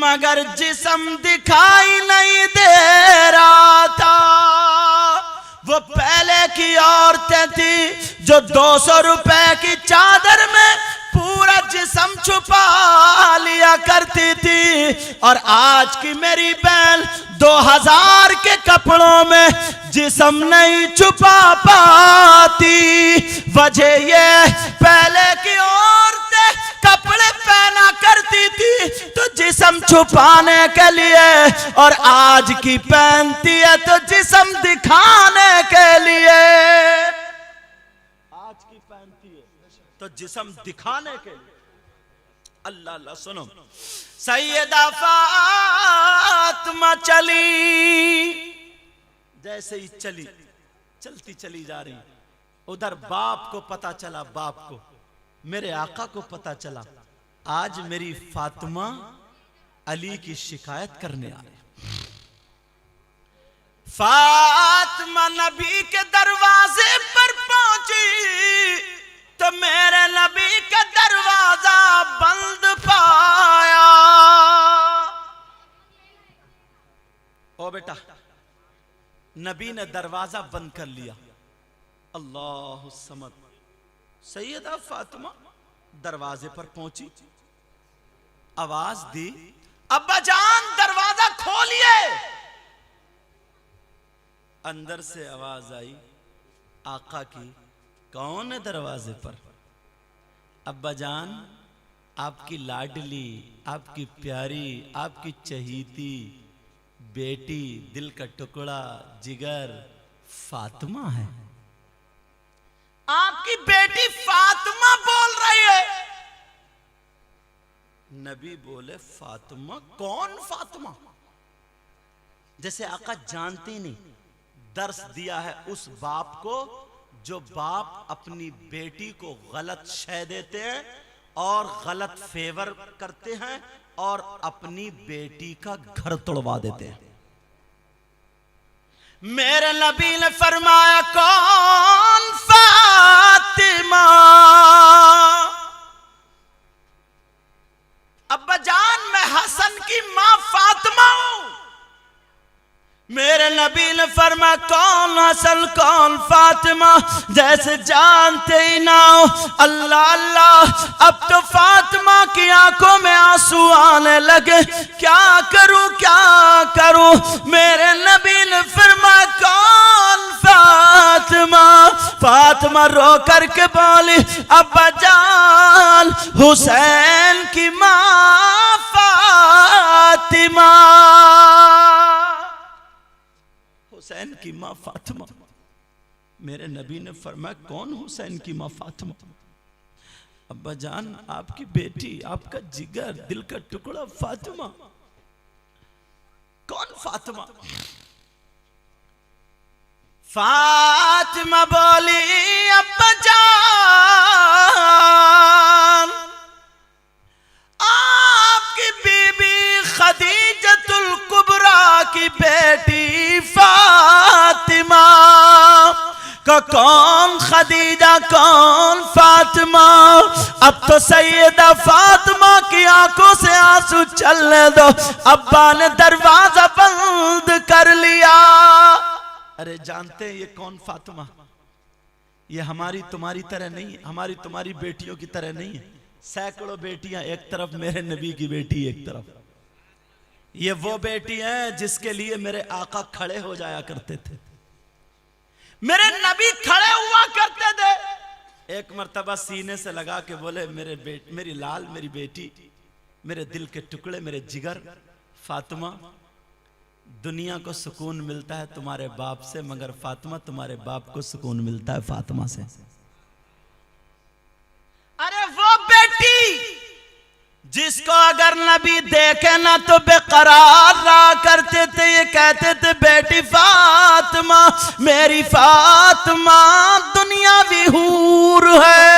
मगर जिस्म दिखाई नहीं दे रहा था। वो पहले की औरतें थी जो 200 रुपए की चादर में पूरा जिस्म छुपा लिया करती थी, और आज की मेरी बहन 2000 के कपड़ों में जिस्म नहीं छुपा पाती। वजह ये, पहले की औरतें कपड़े पहना करती थी तो जिस्म छुपाने के लिए, और आज की पहनती है तो जिस्म दिखाने के लिए। आज की पहनती है तो जिस्म दिखाने के लिए। अल्लाह अल्लाह। सुनो, सैयदा फातिमा चली, जैसे ही चली, चलती चली जा रही, उधर बाप को पता चला, बाप को, मेरे आका को पता चला आज मेरी फातिमा अली की शिकायत करने आ रही। फातिमा नबी के दरवाजे पर पहुंची तो मेरे नबी का दरवाजा बंद पाया। ओ बेटा, नबी ने दरवाजा बंद कर लिया। अल्लाह समद। सैयदा फातिमा दरवाजे पर पहुंची, आवाज दी, अब्बा जान दरवाजा खोलिए। अंदर से आवाज आई आका की, कौन है दरवाजे पर? अब्बा जान, आपकी लाडली, आपकी प्यारी, आपकी चहीती बेटी, दिल का टुकड़ा, जिगर फातिमा है। आपकी बेटी फातिमा बोल रही है। नबी बोले, फातिमा? कौन फातिमा? जैसे आका जानते नहीं। दर्श दिया है उस बाप को जो बाप अपनी बेटी को गलत शय देते हैं और गलत फेवर करते हैं और अपनी बेटी का घर तोड़वा देते हैं। मेरे नबी ने फरमाया, कौन फातिमा? अब्बा जान, मैं हसन की मां फातिमा हूं। मेरे नबी ने फरमाया, कौन हसन कौन फातिमा? जैसे जानते ही ना हो। अल्लाह अल्लाह, अब तो फातिमा की आंखों में आंसू आने लगे। क्या करूं क्या करूं? मेरे नबी ने फरमाया, कौन फातिमा? फातिमा रो करके बोली, अब्बा जान, हुसैन की मां फातिमा। हुसैन की मां फातिमा। मेरे नबी ने फरमाया, कौन हुसैन की मां फातिमा? अब्बा जान, आपकी बेटी, आपका जिगर, दिल का टुकड़ा फातिमा। कौन फातिमा? फातिमा बोली, अब्बा जान, आपकी बीबी खदीजतुल कुबरा की बेटी फातिमा का कौन खदीजा कौन फातिमा? अब तो सैयदा फातिमा की आंखों से आंसू चलने दो। अब्बा ने दरवाजा बंद कर लिया। अरे जानते हैं ये कौन फातिमा? ये हमारी तुम्हारी तरह नहीं है, हमारी तुम्हारी बेटियों की तरह नहीं है। सैकड़ों बेटियां एक तरफ, मेरे नबी की बेटी एक तरफ। ये वो बेटी है जिसके लिए मेरे आका खड़े हो जाया करते थे, मेरे नबी खड़े हुआ करते थे। एक मर्तबा सीने से लगा के बोले, मेरी लाल, मेरी बेटी, मेरे दिल के टुकड़े, मेरे जिगर फातिमा, दुनिया को सुकून मिलता है तुम्हारे बाप से, मगर फातिमा तुम्हारे बाप को सुकून मिलता है फातिमा से। अरे वो बेटी जिसको अगर नबी देखे ना तो बेकरार रहा करते थे, ये कहते थे बेटी फातिमा, मेरी फातिमा दुनियावी हूर है।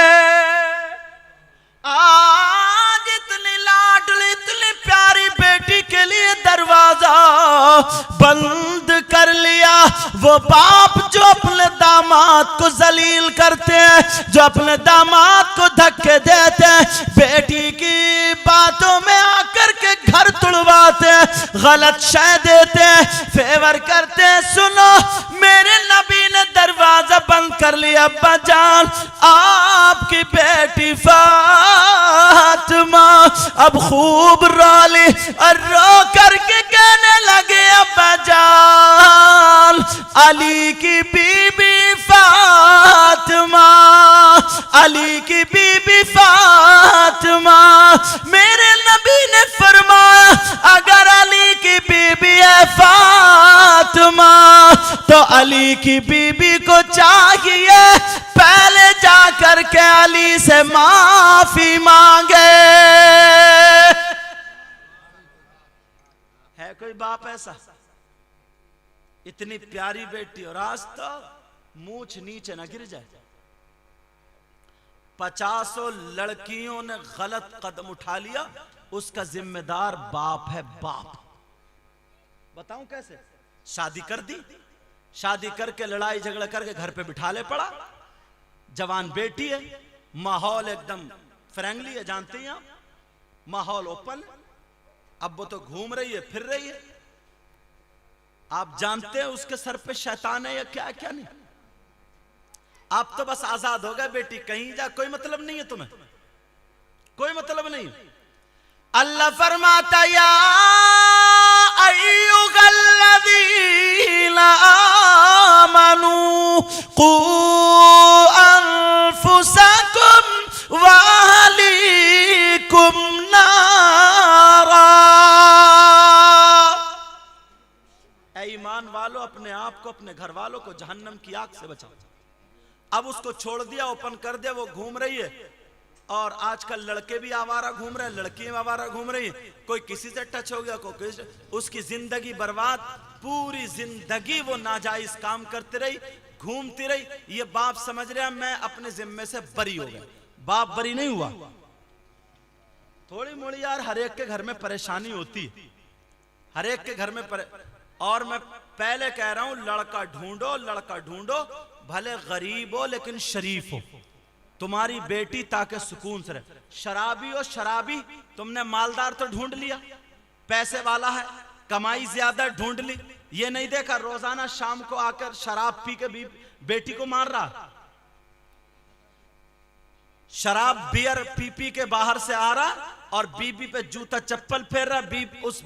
आज इतनी लाडली, इतनी प्यारी बेटी के लिए दरवाजा बंद कर लिया। वो बाप जो अपने दामाद को जलील करते हैं, जो अपने दामाद को धक्के देते हैं, बेटी की बातों में आकर के घर तुड़वाते हैं, गलत शय देते हैं, फेवर करते हैं। सुनो, मेरे नबी ने दरवाजा बंद कर लिया। अब्बा जान, आपकी बेटी फातिमा अब खूब रोली और रो करके कहने लगे, अब्बा जान, अली की बीबी फातिमा, अली की बीबी फातिमा। मेरे नबी ने फरमाया, अगर अली की बीबी है फातिमा तो अली की बीबी को चाहिए पहले जाकर के अली से माफी मांगे। है कोई बाप ऐसा? इतनी प्यारी बेटी और आज तो मूंछ नीचे न गिर जाए। 50 लड़कियों ने गलत कदम उठा लिया, उसका जिम्मेदार बाप है, बाप। बताऊं कैसे? शादी कर दी, शादी करके लड़ाई झगड़ा करके घर पे बिठा ले पड़ा। जवान बेटी है, माहौल एकदम फ्रेंडली है, जानते हैं आप, माहौल ओपन। अब वो तो घूम रही है, फिर रही है। आप जानते हैं उसके सर पे शैतान है या क्या क्या नहीं। आप तो बस आजाद हो गए बेटी, कहीं जा, कोई मतलब नहीं है तुम्हें, कोई मतलब नहीं। अल्लाह फरमाता, या अय्युहल्लज़ीना आमनू कू अनफुसकुम व अहलीकुम नारा। ऐ ईमान वालों, अपने आप को, अपने घर वालों को जहन्नम की आग से बचाओ। अब उसको छोड़ दिया, ओपन कर दिया, वो घूम रही है। और आजकल लड़के भी आवारा घूम रहे हैं, लड़कियां आवारा घूम रही हैं। कोई किसी से टच हो गया, कोई किसी, उसकी जिंदगी बर्बाद। पूरी जिंदगी वो नाजायज काम करती रही, घूमती रही। ये बाप समझ रहा मैं अपने जिम्मे से बरी हो गया, बाप बरी नहीं हुआ। थोड़ी मोड़ी यार हर एक के घर में परेशानी होती है, हर एक के घर में और मैं पहले कह रहा हूं, लड़का ढूंढो, लड़का ढूंढो, भले गरीब हो लेकिन शरीफ हो, तुम्हारी बेटी ताकि सुकून से रहे। शराबी हो शराबी, तुमने मालदार तो ढूंढ लिया, पैसे वाला है, कमाई ज्यादा ढूंढ ली। ये नहीं देखा रोजाना शाम को आकर शराब पी के बेटी को मार रहा, शराब बियर पी पी के बाहर से आ रहा और बीबी पे जूता चप्पल फेर रहा। उस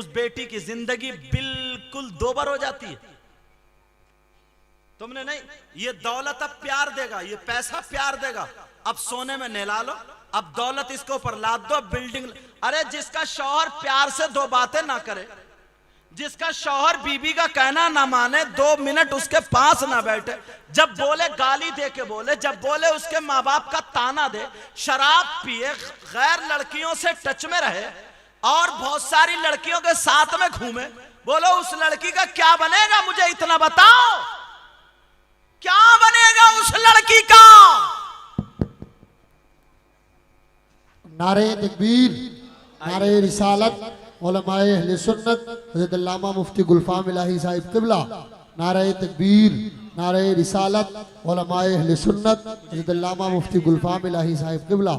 बेटी की जिंदगी बिल्कुल दोबर हो जाती है। तुमने नहीं, ये दौलत अब प्यार देगा, ये पैसा प्यार देगा। अब सोने में नहला लो, अब दौलत इसके ऊपर लाद दो, बिल्डिंग। अरे जिसका शौहर प्यार से दो बातें ना करे, जिसका शौहर बीबी का कहना ना माने, 2 मिनट उसके पास ना बैठे, जब बोले गाली दे के बोले, जब बोले उसके माँ बाप का ताना दे, शराब पिए, गैर लड़कियों से टच में रहे और बहुत सारी लड़कियों के साथ में घूमे, बोलो उस लड़की का क्या बनेगा? मुझे इतना बताओ, क्या बनेगा उस लड़की का? नारे तकबीर, नारे रिसालत, उलमाए अहले सुन्नत, हज़रत अल्लामा मुफ्ती गुलफाम इलाही साहिब क़िबला। नारे तकबीर, नारे रिसालत, उलमाए अहले सुन्नत, हज़रत अल्लामा मुफ्ती गुलफाम इलाही साहिब क़िबला।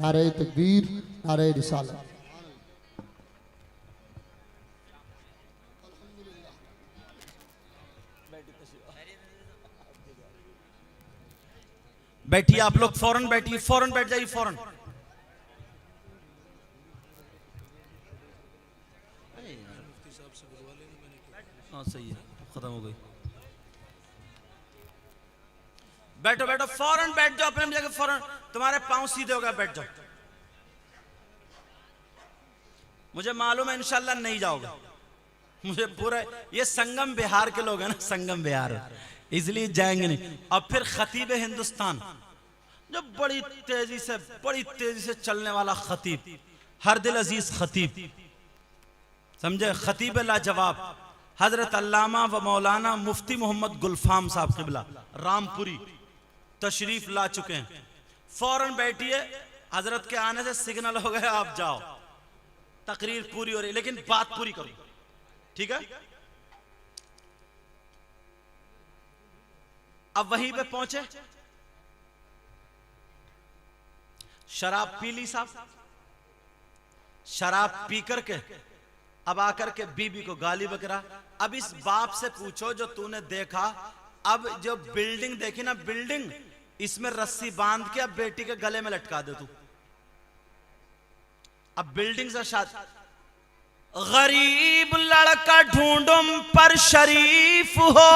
नारे तकबीर, नारे रिसालत। बैठिए आप लोग, फौरन बैठिए, फौरन बैठ जाइए, फौरन। हाँ सही है, खत्म हो गई। बैठो बैठो, फौरन बैठ जाओ अपने जगह, फौरन। तुम्हारे पांव सीधे हो गए, बैठ जाओ। मुझे मालूम है इंशाल्लाह नहीं जाओगे, मुझे पूरा, ये संगम बिहार के लोग हैं ना, संगम बिहार, इसलिए जाएंगे नहीं। अब फिर खतीब हिंदुस्तान, जो बड़ी तेजी से चलने वाला खतीब, हर दिल अजीज खतीब, समझे, खतीब लाजवाब, हजरत अल्लामा व मौलाना मुफ्ती मोहम्मद गुलफाम साहब क़िबला रामपुरी तशरीफ ला चुके हैं। फौरन बैठिए, हजरत के आने से सिग्नल हो गया, आप जाओ। तकरीर पूरी हो रही, लेकिन बात पूरी करो, ठीक है। अब वहीं पे पहुंचे, शराब पी ली साहब, शराब पी करके अब आकर के बीबी को गाली बकरा। अब इस बाप से पूछो जो तूने देखा, अब जो बिल्डिंग देखी ना, बिल्डिंग, इसमें रस्सी बांध के अब बेटी के गले में लटका दे तू। अब बिल्डिंग से शादी, गरीब लड़का ढूंढूं पर शरीफ हो,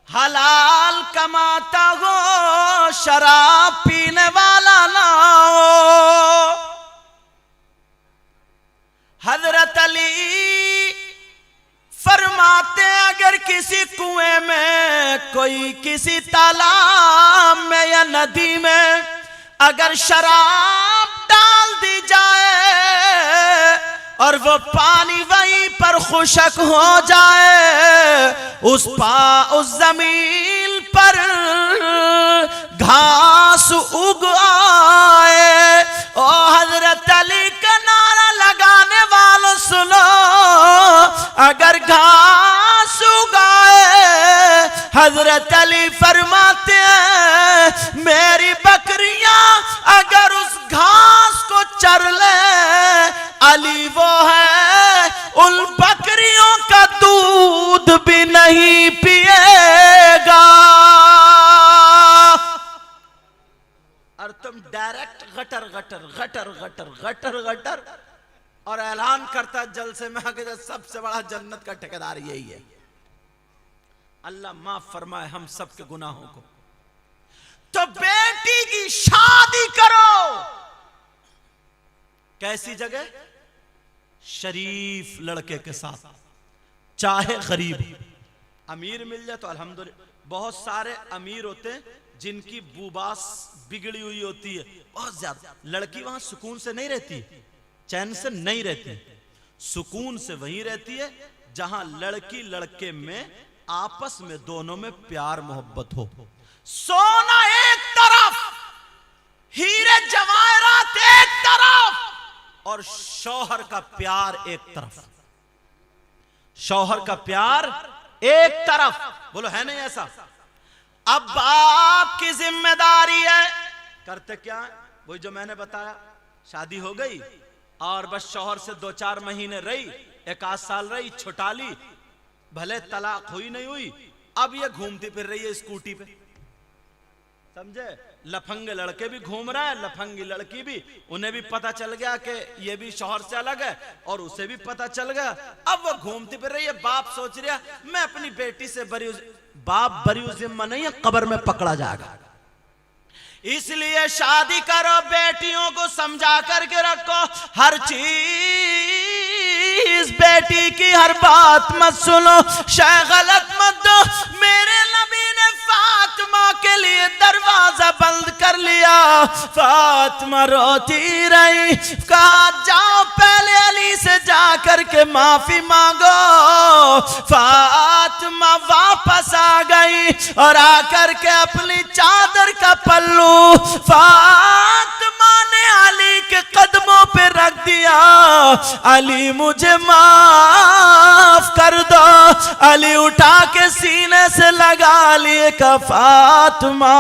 हलाल कमाता हो, शराब पीने वाला ना हो। हजरत अली फरमाते अगर किसी कुएं में, कोई किसी तालाब में या नदी में अगर शराब डाल दी जाए और वो पानी वहीं पर खुशक हो जाए, उस जमीन पर घास उग आए। ओ हजरत अली का नारा लगाने वालों सुनो, अगर घास उगाए, हजरत अली फरमाते हैं मेरी बकरियां अगर उस घास को चर ले, अली वो है उन बकरियों का दूध भी नहीं पिएगा। और तुम direct gutter gutter gutter gutter gutter gutter, और ऐलान करता जलसे में आके सबसे बड़ा जन्नत का ठेकेदार यही है। अल्लाह माफ फरमाए हम सब के गुनाहों को। तो बेटी की शादी करो, कैसी जगह? शरीफ लड़के के साथ, चाहे गरीब। अमीर मिल जाए तो अल्हम्दुलिल्लाह, बहुत सारे अमीर होते हैं जिनकी बुबास बिगड़ी हुई होती है बहुत ज्यादा, लड़की वहां सुकून से नहीं रहती, चैन से नहीं रहती। सुकून से वहीं रहती है जहां लड़की लड़के में आपस में दोनों में प्यार मोहब्बत हो। सोना एक तरफ, हीरे जवाहरात एक तरफ, और शौहर का प्यार एक तरफ। शौहर का प्यार एक तरफ, बोलो है नहीं ऐसा? अब बाप की जिम्मेदारी है, करते क्या है? वही जो मैंने बताया, शादी हो गई और बस शौहर से 2-4 महीने रही, 1 साल रही, छुटा ली, भले तलाक हुई नहीं हुई, अब ये घूमती फिर रही है स्कूटी पे, समझे? लफंगे लड़के भी घूम रहे हैं, लफंगी लड़की भी, उन्हें भी पता चल गया कि ये भी शौहर से अलग है और उसे भी पता चल गया, अब वो घूमती फिर रही है। बाप सोच रहा मैं अपनी बेटी से बरी, बाप बरी जिम्मा नहीं है, कब्र में पकड़ा जाएगा। इसलिए शादी करो, बेटियों को समझा करके रखो, हर चीज बेटी की हर बात मत सुनो, शायद गलत मत दो। मेरे नबी ने फातिमा के लिए दरवाजा बंद कर लिया, फातिमा रोती रही, कहा जाओ पहले अली से जा करके माफी मांगो। फातिमा वापस आ गई और आकर के अपनी चादर का पल्लू फातिमा ने अली के कदमों पे रख दिया, अली मुझे माफ कर दो। अली उठा के सीने से लगा लिए, का फातिमा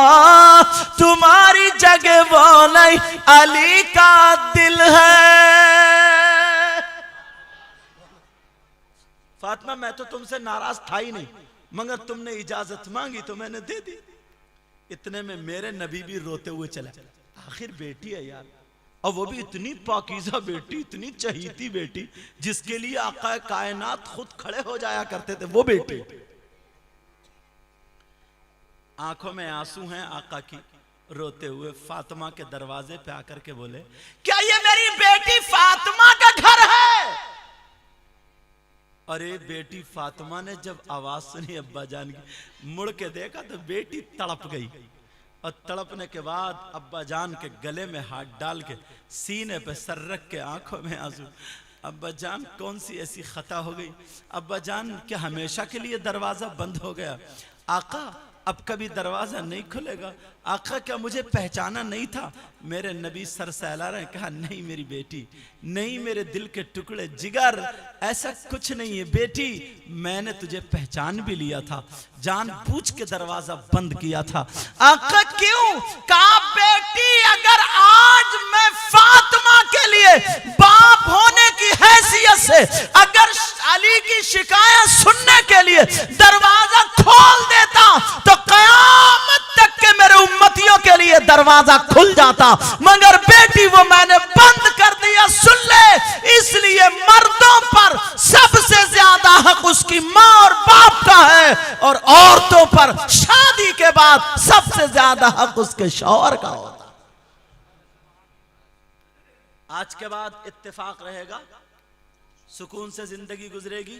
तुम्हारी जगह वो नहीं, अली का दिल है। फातिमा मैं तो तुमसे नाराज था ही नहीं, मगर तुमने इजाजत मांगी तो मैंने दे दी। इतने में मेरे नबी भी रोते हुए चला। आखिर बेटी है यार, और वो भी इतनी पाकीज़ा बेटी, इतनी चहीती बेटी, जिसके लिए आका कायनात खुद खड़े हो जाया करते थे, वो बेटी। आंखों में आंसू हैं आका की, रोते हुए फातिमा के दरवाजे पे आकर के बोले, क्या ये मेरी बेटी फातिमा का घर है? अरे बेटी फातिमा ने जब आवाज सुनी अब्बा जान की, मुड़ के देखा तो बेटी तड़प गई, और तड़पने के बाद अब्बा जान के गले में हाथ डाल के सीने पे सर रख के आंखों में आंसू, अब्बा जान कौन सी ऐसी खता हो गई? अब्बा जान क्या हमेशा के लिए दरवाजा बंद हो गया? आका अब कभी दरवाजा नहीं खुलेगा? आका क्या मुझे पहचाना नहीं था? मेरे नबी सर सहला रहे, कहा नहीं मेरी बेटी, नहीं मेरे दिल के टुकड़े जिगर, ऐसा कुछ नहीं है बेटी, मैंने तुझे पहचान भी लिया था, जानबूझ के दरवाजा बंद किया था। आका क्यों? कहा बेटी अगर आज मैं फातिमा के लिए बाप होने की हैसियत से अगर अली की शिकायत सुनने के लिए दरवाजा खोल देता तो कयामत तक के मेरे उम्मतियों के लिए दरवाजा खुल जाता, मगर बेटी वो मैंने बंद कर दिया। सुन ले, इसलिए मर्दों पर सबसे ज्यादा हक उसकी माँ और बाप का है, और औरतों पर शादी के बाद सबसे ज्यादा हक उसके शौहर का होता। आज के बाद इत्तेफाक रहेगा, सुकून से जिंदगी गुजरेगी।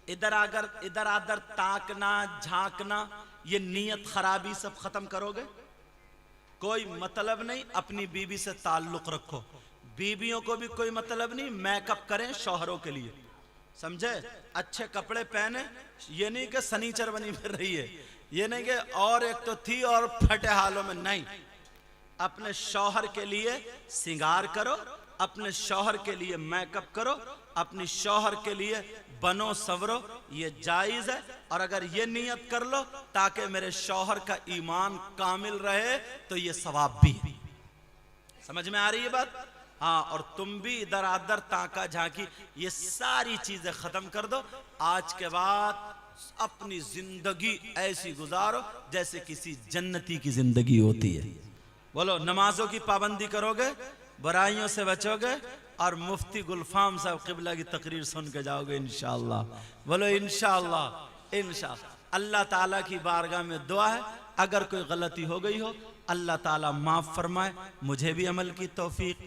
इधर आदर ताकना झांकना, ये नीयत खराबी सब खत्म करोगे। कोई मतलब नहीं, अपनी बीवी से ताल्लुक रखो, बीवियों को भी कोई मतलब नहीं, मेकअप करें शौहरों के लिए, समझे? अच्छे कपड़े पहने, ये नहीं कि सनीचर बनी फिर रही है, ये नहीं कि और एक तो थी और फटे हालों में, नहीं, अपने शौहर के लिए सिंगार करो, अपने शौहर के लिए मेकअप करो, अपनी शौहर के लिए बनो सवरो, ये जायज है। और अगर ये नियत कर लो ताकि मेरे शौहर का ईमान कामिल रहे तो ये सवाब भी है। समझ में आ रही है बात? हाँ, और तुम भी इधर आदर ताका झांकी ये सारी चीजें खत्म कर दो। आज के बाद अपनी जिंदगी ऐसी गुजारो जैसे किसी जन्नती की जिंदगी होती है। बोलो, नमाजों की पाबंदी करोगे, बुराइयों से बचोगे, और मुफ्ती गुलफाम साहब किबला की तकरीर सुन के जाओगे इंशाअल्लाह। बोलो इंशाअल्लाह। इंशाअल्लाह अल्लाह ताला की बारगाह में दुआ है, अगर कोई गलती हो गई हो अल्लाह ताला माफ फरमाए, मुझे भी अमल की तौफीक,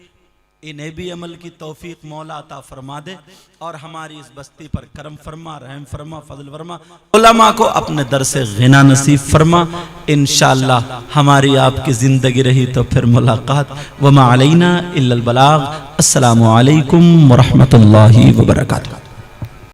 इन्हें भी अमल की तौफीक मौला अता फरमा दे, और हमारी इस बस्ती पर करम फरमा, रहम फरमा, फजल फरमा, उलमा को अपने दर से गिना नसीब फरमा। इंशाअल्लाह हमारी आपकी जिंदगी रही तो फिर मुलाकात। वमा अलैना इल्लल बलाग। अस्सलामु अलैकुम व रहमतुल्लाहि व बरकातुहू।